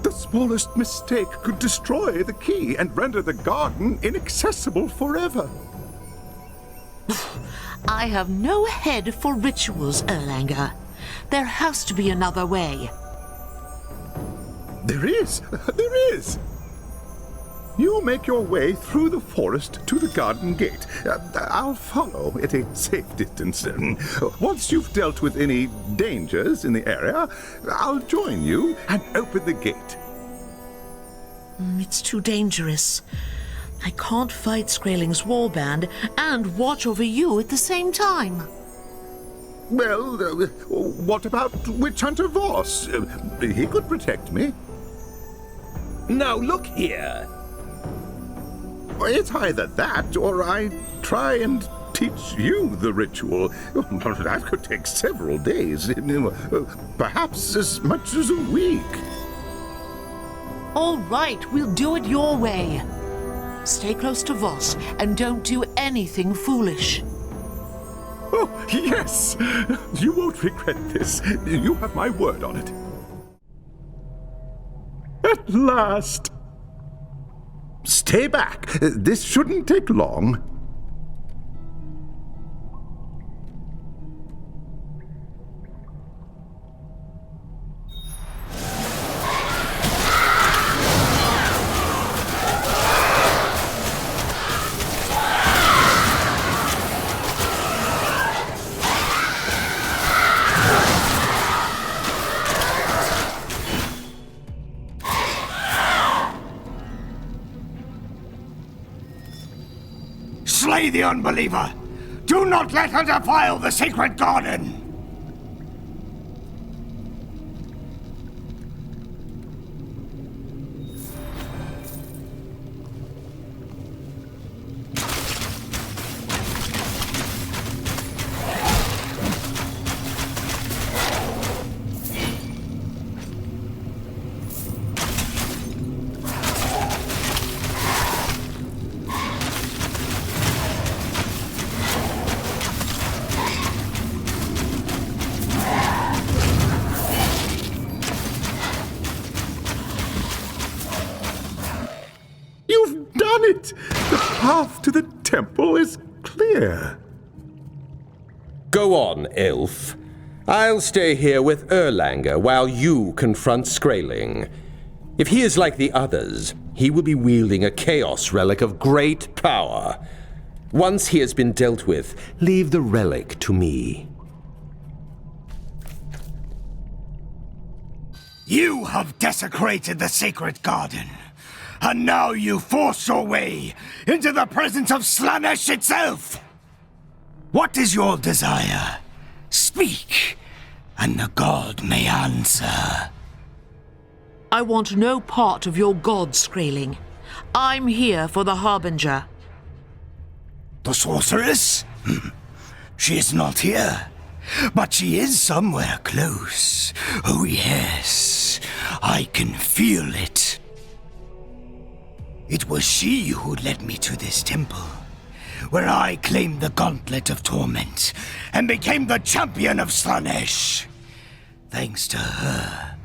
The smallest mistake could destroy the key and render the garden inaccessible forever. I have no head for rituals, Erlanger. There has to be another way. There is! There is! You make your way through the forest to the garden gate. I'll follow at a safe distance. Once you've dealt with any dangers in the area, I'll join you and open the gate. It's too dangerous. I can't fight Skraeling's warband and watch over you at the same time. Well, what about Witch Hunter Voss? He could protect me. Now look here. It's either that, or I try and teach you the ritual. That could take several days, perhaps as much as a week. All right, we'll do it your way. Stay close to Voss and don't do anything foolish. Oh, yes! You won't regret this. You have my word on it. At last! Stay back. This shouldn't take long. Slay the unbeliever! Do not let her defile the sacred garden! The path to the temple is clear. Go on, Elf. I'll stay here with Erlanger while you confront Skraeling. If he is like the others, he will be wielding a chaos relic of great power. Once he has been dealt with, leave the relic to me. You have desecrated the sacred garden. And now you force your way into the presence of Slaanesh itself! What is your desire? Speak, and the god may answer. I want no part of your god, Skraeling. I'm here for the harbinger. The sorceress? She is not here, but she is somewhere close. Oh yes, I can feel it. It was she who led me to this temple, where I claimed the Gauntlet of Torment and became the champion of Slaanesh. Thanks to her,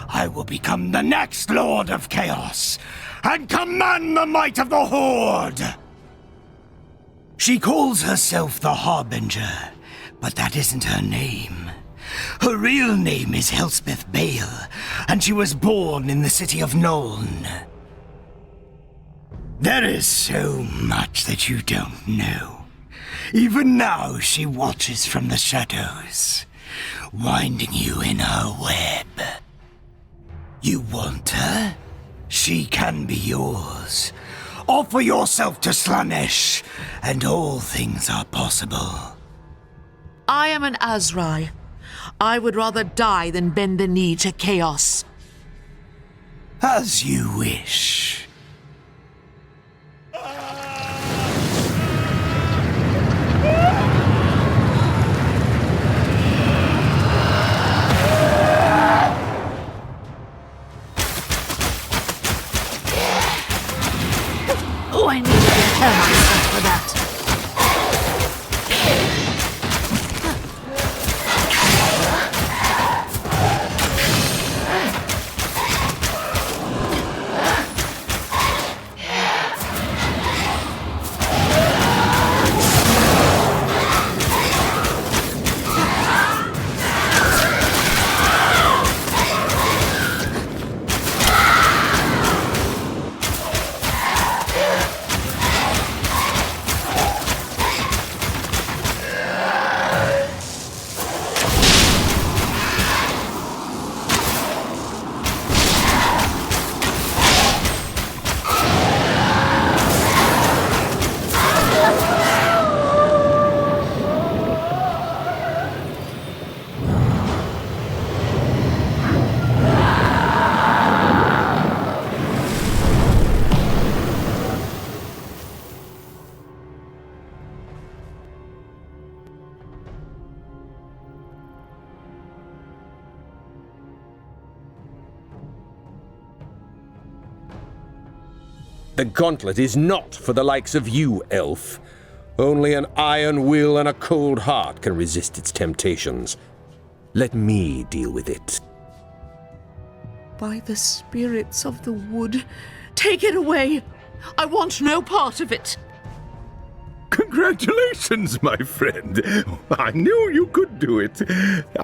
I will become the next Lord of Chaos and command the might of the Horde. She calls herself the Harbinger, But that isn't her name. Her real name is Elspeth Bale, and she was born in the city of Nuln. There is so much that you don't know. Even now she watches from the shadows, winding you in her web. You want her? She can be yours. Offer yourself to Slanesh, and all things are possible. I am an Azrai. I would rather die than bend the knee to chaos. As you wish. Oh, I need to prepare myself for that. The gauntlet is not for the likes of you, elf. Only an iron will and a cold heart can resist its temptations. Let me deal with it. By the spirits of the wood, take it away! I want no part of it! Congratulations, my friend. I knew you could do it.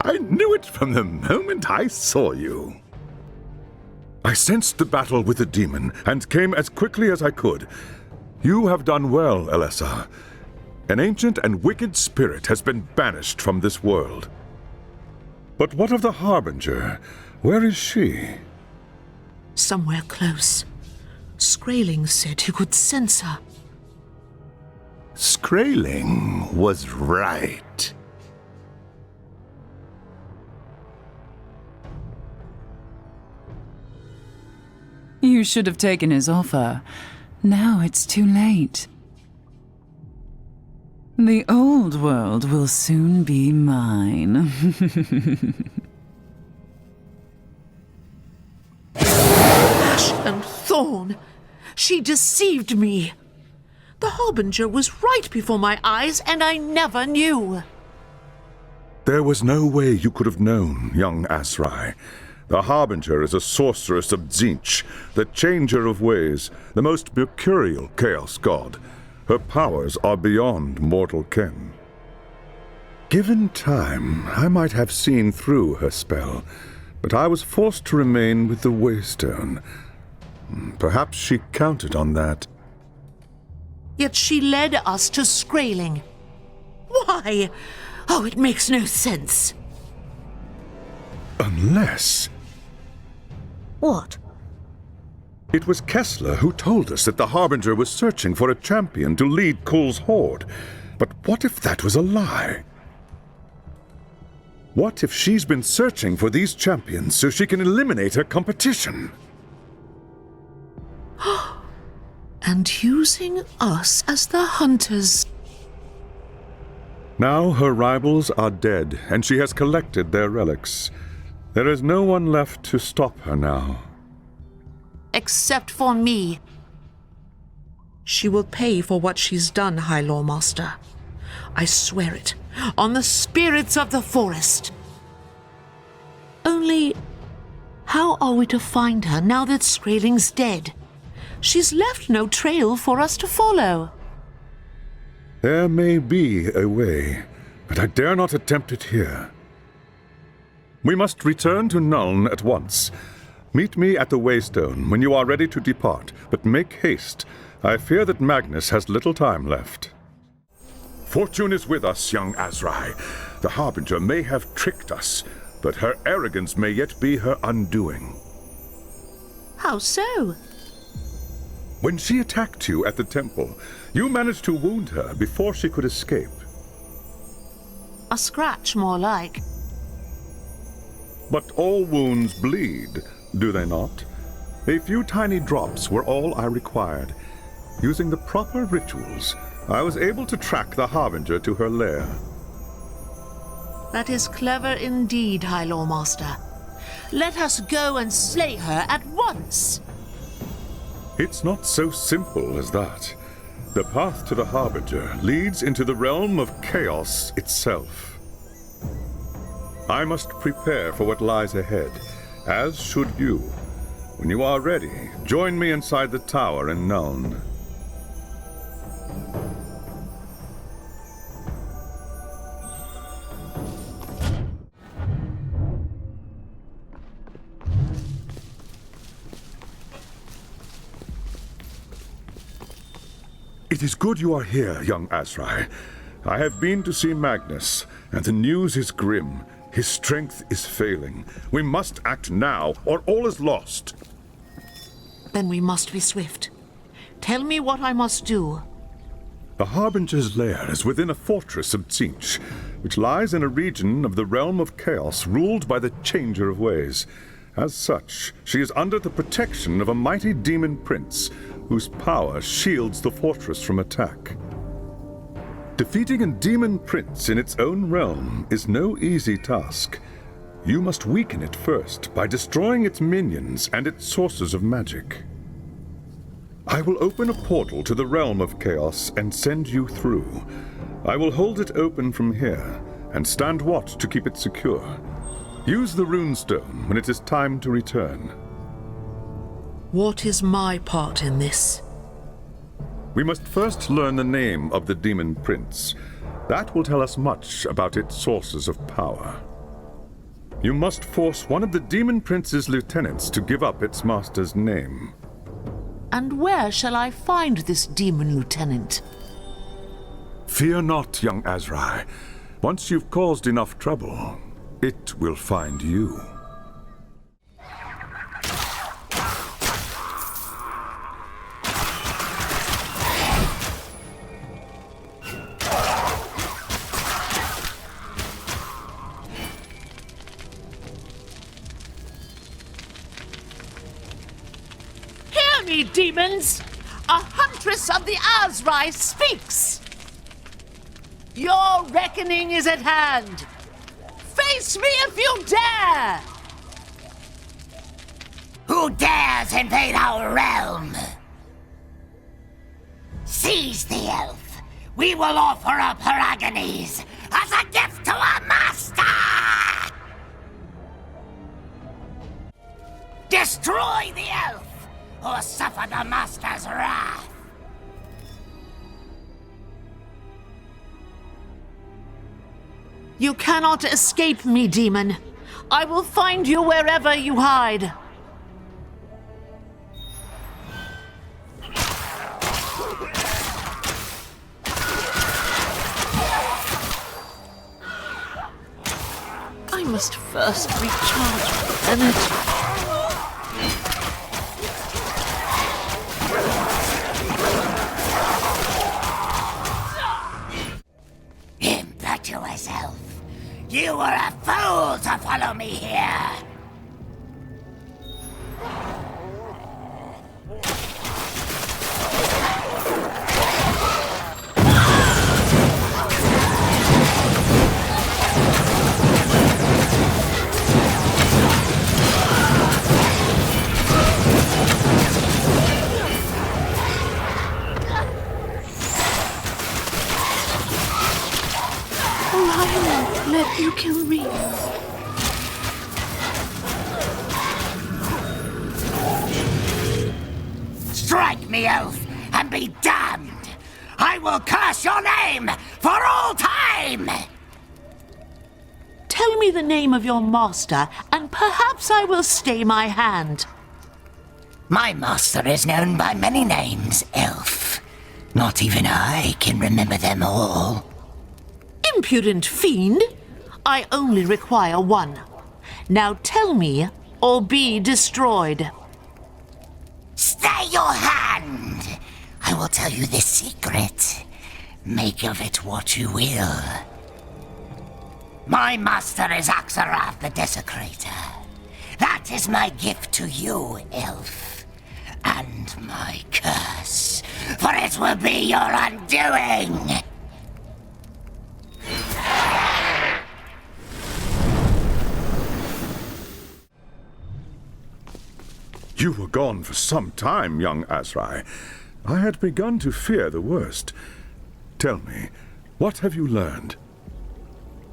I knew it from the moment I saw you. I sensed the battle with the demon and came as quickly as I could. You have done well, Elessa. An ancient and wicked spirit has been banished from this world. But what of the harbinger? Where is she? Somewhere close. Skraeling said he could sense her. Skraeling was right. You should have taken his offer. Now it's too late. The old world will soon be mine. Ash and thorn! She deceived me! The harbinger was right before my eyes, and I never knew! There was no way you could have known, young Azrai. The harbinger is a sorceress of Tzeentch, the changer of ways, the most mercurial chaos god. Her powers are beyond mortal ken. Given time, I might have seen through her spell, but I was forced to remain with the Waystone. Perhaps she counted on that. Yet she led us to Skraeling. Why? Oh, it makes no sense. Unless... What? It was Kessler who told us that the Harbinger was searching for a champion to lead Kull's horde. But what if that was a lie? What if she's been searching for these champions so she can eliminate her competition? And using us as the hunters. Now her rivals are dead, and she has collected their relics. There is no one left to stop her now. Except for me. She will pay for what she's done, High Lawmaster. I swear it, on the spirits of the forest. Only, how are we to find her now that Skraeling's dead? She's left no trail for us to follow. There may be a way. but I dare not attempt it here. We must return to Nuln at once. Meet me at the Waystone when you are ready to depart, but make haste. I fear that Magnus has little time left. Fortune is with us, young Azrai. The Harbinger may have tricked us, but her arrogance may yet be her undoing. How so? When she attacked you at the temple, you managed to wound her before she could escape. A scratch, more like. But all wounds bleed, do they not? A few tiny drops were all I required. Using the proper rituals, I was able to track the Harbinger to her lair. That is clever indeed, High Lawmaster. Let us go and slay her at once! It's not so simple as that. The path to the Harbinger leads into the realm of chaos itself. I must prepare for what lies ahead, as should you. When you are ready, join me inside the tower in Nuln. It is good you are here, young Azrai. I have been to see Magnus, and the news is grim. His strength is failing. We must act now, or all is lost. Then we must be swift. Tell me what I must do. The Harbinger's lair is within a fortress of Tzinch, which lies in a region of the realm of chaos ruled by the Changer of Ways. As such, she is under the protection of a mighty demon prince, whose power shields the fortress from attack. Defeating a demon prince in its own realm is no easy task. You must weaken it first by destroying its minions and its sources of magic. I will open a portal to the realm of chaos and send you through. I will hold it open from here and stand watch to keep it secure. Use the runestone when it is time to return. What is my part in this? We must first learn the name of the demon prince. That will tell us much about its sources of power. You must force one of the demon prince's lieutenants to give up its master's name. And where shall I find this demon lieutenant? Fear not, young Azrai. Once you've caused enough trouble, it will find you. Demons! A huntress of the Azrai speaks! Your reckoning is at hand! Face me if you dare! Who dares invade our realm? Seize the elf! We will offer up her agonies as a gift to our master! Destroy the elf! Or suffer the master's wrath. You cannot escape me, demon. I will find you wherever you hide. I must first recharge energy. Impetuous elf! You were a fool to follow me here! Let you kill me. Strike me, elf, and be damned! I will curse your name for all time! tell me the name of your master, and perhaps I will stay my hand. My master is known by many names, Elf. Not even I can remember them all. Impudent fiend! I only require one. Now tell me, or be destroyed. Stay your hand! I will tell you this secret. Make of it what you will. My master is Axarath the Desecrator. That is my gift to you, Elf. And my curse, for it will be your undoing! You were gone for some time, young Azrai. I had begun to fear the worst. Tell me, what have you learned?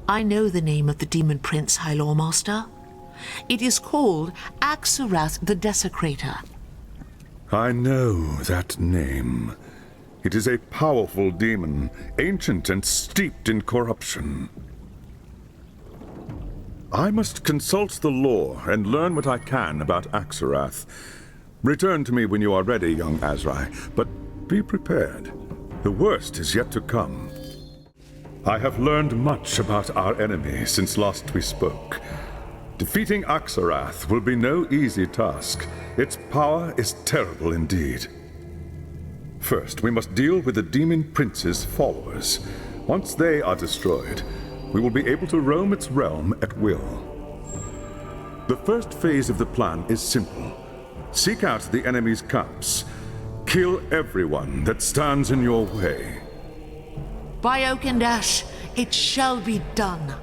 I know the name of the Demon Prince, High Lawmaster. It is called Axarath the Desecrator. I know that name. It is a powerful demon, ancient and steeped in corruption. I must consult the lore and learn what I can about Axarath. Return to me when you are ready, young Azrai, but be prepared. The worst is yet to come. I have learned much about our enemy since last we spoke. Defeating Axarath will be no easy task. Its power is terrible indeed. First, we must deal with the Demon Prince's followers. Once they are destroyed, we will be able to roam its realm at will. The first phase of the plan is simple. Seek out the enemy's camps. Kill everyone that stands in your way. By Oak and Ash, it shall be done.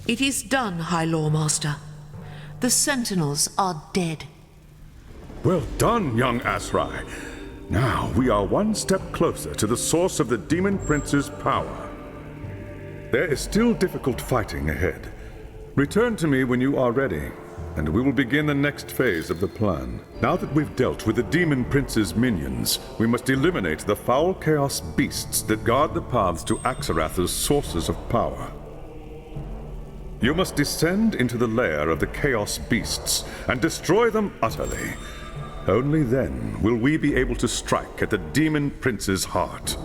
It is done, High Lawmaster. The sentinels are dead. Well done, young Azrai. Now we are one step closer to the source of the Demon Prince's power. There is still difficult fighting ahead. Return to me when you are ready, and we will begin the next phase of the plan. Now that we've dealt with the Demon Prince's minions, we must eliminate the foul chaos beasts that guard the paths to Axarath's sources of power. You must descend into the lair of the chaos beasts and destroy them utterly. Only then will we be able to strike at the Demon Prince's heart.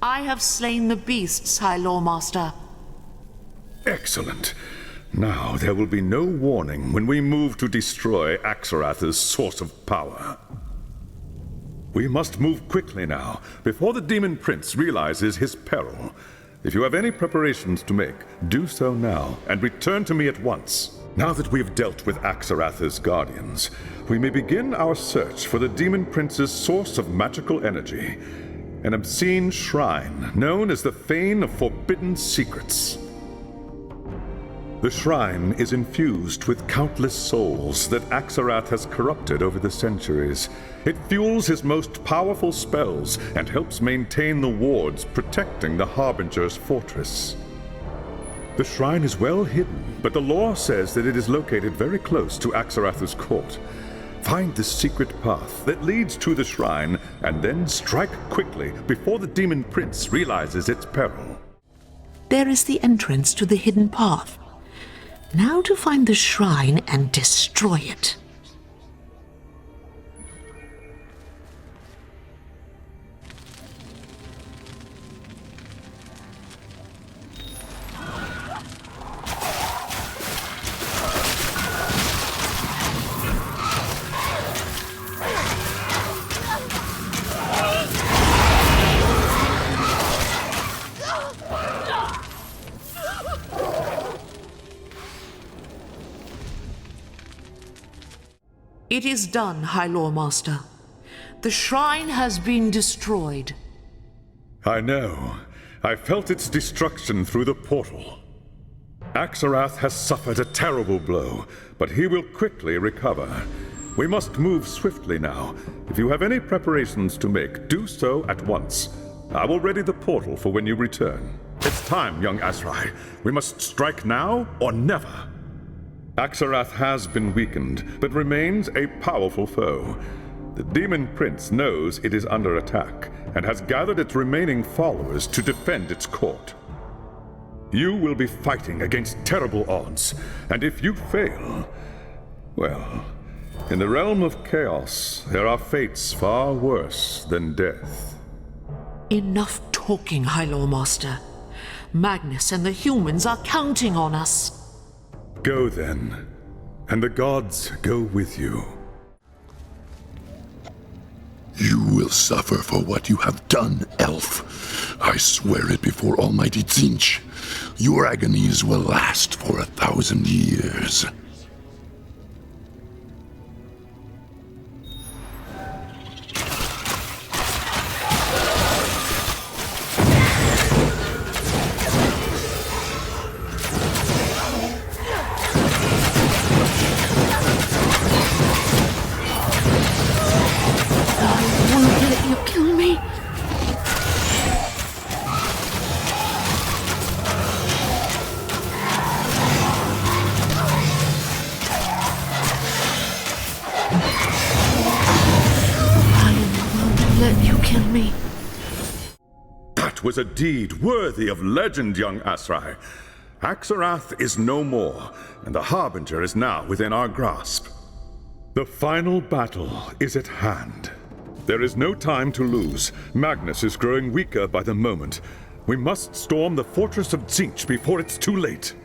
I have slain the beasts, High Lawmaster. Excellent. Now there will be no warning when we move to destroy Axarath's source of power. We must move quickly now, before the Demon Prince realizes his peril. If you have any preparations to make, do so now, and return to me at once. Now that we've dealt with Axarath's guardians, we may begin our search for the Demon Prince's source of magical energy, an obscene shrine known as the Fane of Forbidden Secrets. The shrine is infused with countless souls that Axarath has corrupted over the centuries. It fuels his most powerful spells and helps maintain the wards protecting the Harbinger's fortress. The shrine is well hidden, but the lore says that it is located very close to Axarath's court. Find the secret path that leads to the shrine, and then strike quickly before the Demon Prince realizes its peril. There is the entrance to the hidden path. Now to find the shrine and destroy it. It is done, High Lawmaster. The shrine has been destroyed. I know. I felt its destruction through the portal. Axarath has suffered a terrible blow, but he will quickly recover. We must move swiftly now. If you have any preparations to make, do so at once. I will ready the portal for when you return. It's time, young Azrai. We must strike now or never. Axarath has been weakened, but remains a powerful foe. The Demon Prince knows it is under attack, and has gathered its remaining followers to defend its court. You will be fighting against terrible odds, and if you fail, well, in the realm of chaos, there are fates far worse than death. Enough talking, High Lord Master. Magnus and the humans are counting on us. Go then, and the gods go with you. You will suffer for what you have done, elf. I swear it before Almighty Tzeentch. Your agonies will last for 1,000 years. Was a deed worthy of legend, young Azrai. Axarath is no more, and the Harbinger is now within our grasp. The final battle is at hand. There is no time to lose. Magnus is growing weaker by the moment. We must storm the fortress of Tzeentch before it's too late.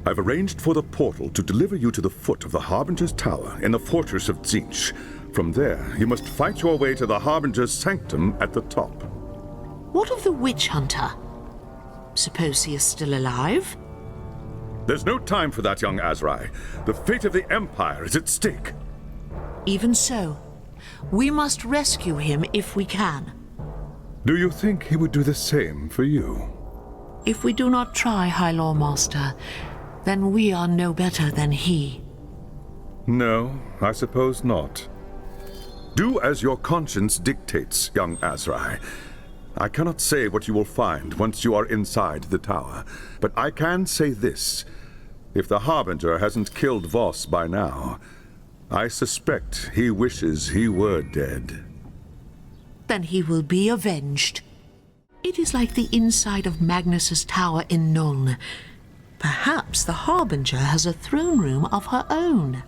I've arranged for the portal to deliver you to the foot of the Harbinger's tower in the fortress of Tzeentch. From there, you must fight your way to the Harbinger's sanctum at the top. What of the witch hunter? Suppose he is still alive? There's no time for that, young Azrai. The fate of the Empire is at stake. Even so, we must rescue him if we can. Do you think he would do the same for you? If we do not try, High Lord Master, then we are no better than he. No, I suppose not. Do as your conscience dictates, young Azrai. I cannot say what you will find once you are inside the tower, but I can say this. If the Harbinger hasn't killed Voss by now, I suspect he wishes he were dead. Then he will be avenged. It is like the inside of Magnus's tower in Nuln. Perhaps the Harbinger has a throne room of her own.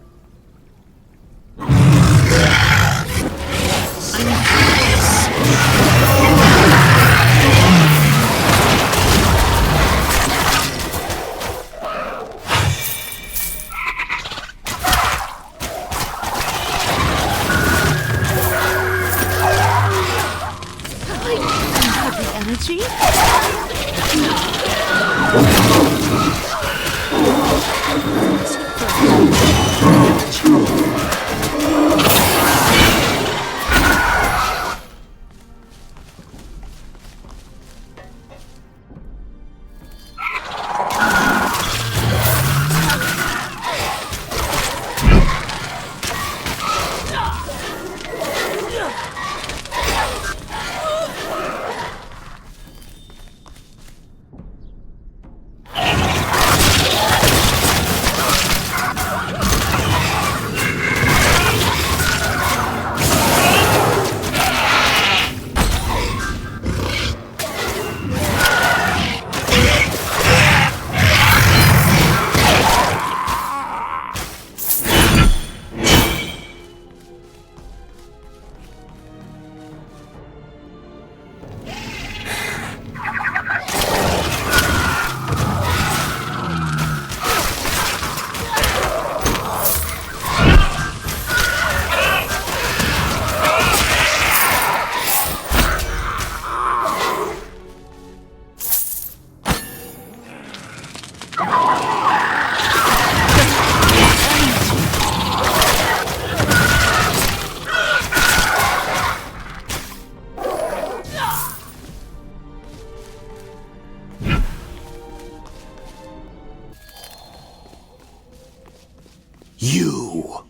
You!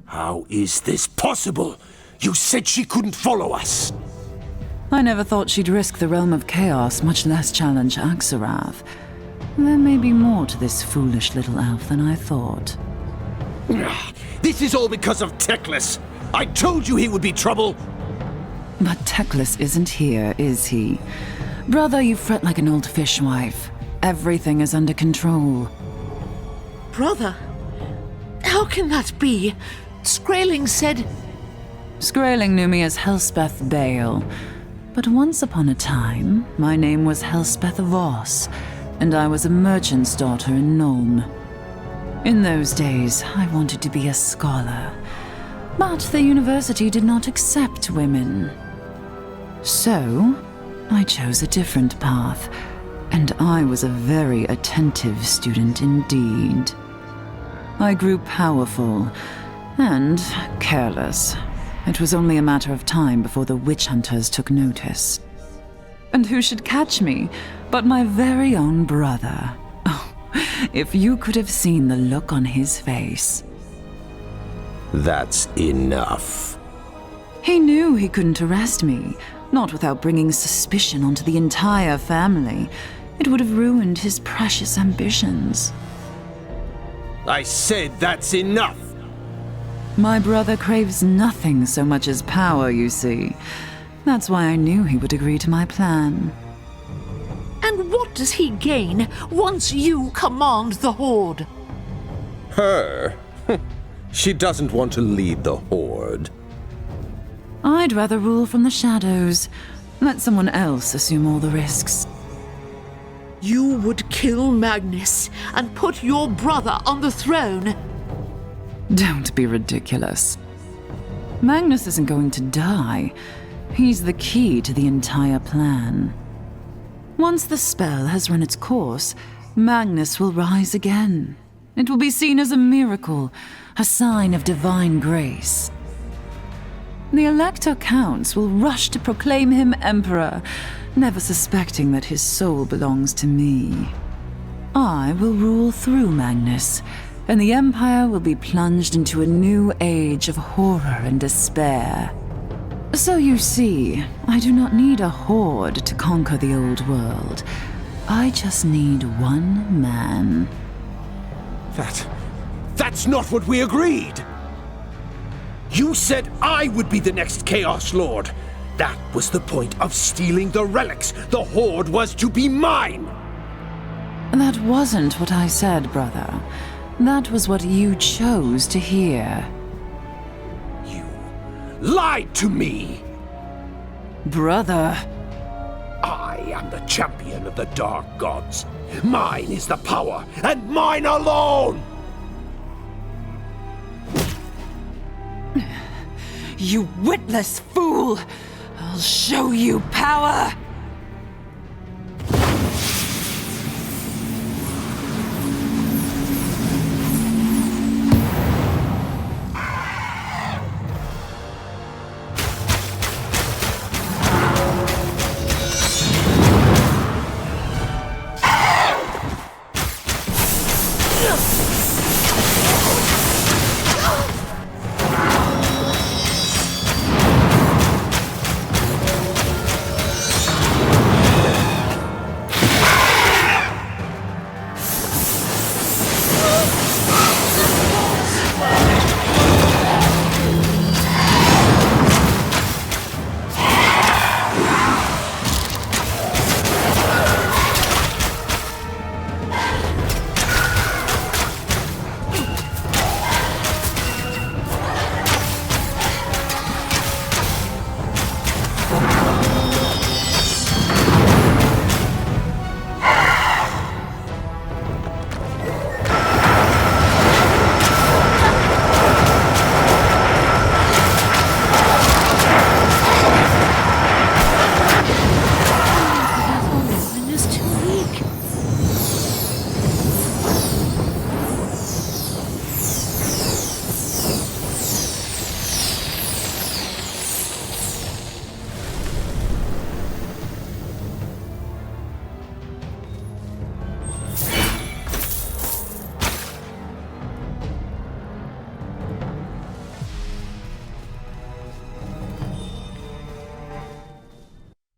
How is this possible? You said she couldn't follow us. I never thought she'd risk the realm of chaos, much less challenge Axarath. There may be more to this foolish little elf than I thought. This is all because of Teclis. I told you he would be trouble. But Teclis isn't here, is he? Brother, you fret like an old fishwife. Everything is under control. Brother, how can that be? Skraeling said... Skraeling knew me as Helspeth Bale. But once upon a time, my name was Helspeth Voss, and I was a merchant's daughter in Nuln. In those days, I wanted to be a scholar, but the university did not accept women. So, I chose a different path, and I was a very attentive student indeed. I grew powerful and careless. It was only a matter of time before the witch hunters took notice. And who should catch me but my very own brother? Oh, if you could have seen the look on his face. That's enough. He knew he couldn't arrest me, not without bringing suspicion onto the entire family. It would have ruined his precious ambitions. I said that's enough! My brother craves nothing so much as power, you see. That's why I knew he would agree to my plan. And what does he gain once you command the Horde? Her? She doesn't want to lead the Horde. I'd rather rule from the shadows. Let someone else assume all the risks. You would kill Magnus and put your brother on the throne. Don't be ridiculous. Magnus isn't going to die. He's the key to the entire plan. Once the spell has run its course, Magnus will rise again. It will be seen as a miracle, a sign of divine grace. The Elector Counts will rush to proclaim him emperor, never suspecting that his soul belongs to me. I will rule through Magnus, and the Empire will be plunged into a new age of horror and despair. So you see, I do not need a horde to conquer the old world. I just need one man. That's not what we agreed! You said I would be the next Chaos Lord. That was the point of stealing the relics. The Horde was to be mine! That wasn't what I said, brother. That was what you chose to hear. You lied to me! Brother. I am the champion of the Dark Gods. Mine is the power, and mine alone! You witless fool! I'll show you power!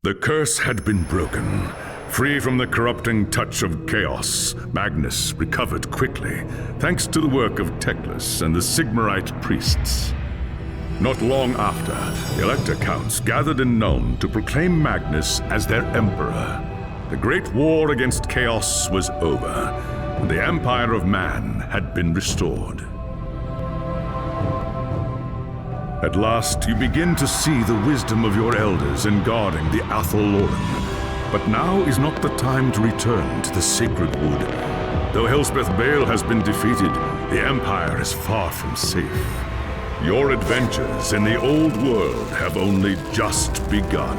The curse had been broken. Free from the corrupting touch of chaos, Magnus recovered quickly, thanks to the work of Teclis and the Sigmarite priests. Not long after, the Elector Counts gathered in Nuln to proclaim Magnus as their emperor. The great war against chaos was over, and the Empire of Man had been restored. At last, you begin to see the wisdom of your elders in guarding the Athel Loren. But now is not the time to return to the sacred wood. Though Elspeth Bale has been defeated, the Empire is far from safe. Your adventures in the old world have only just begun.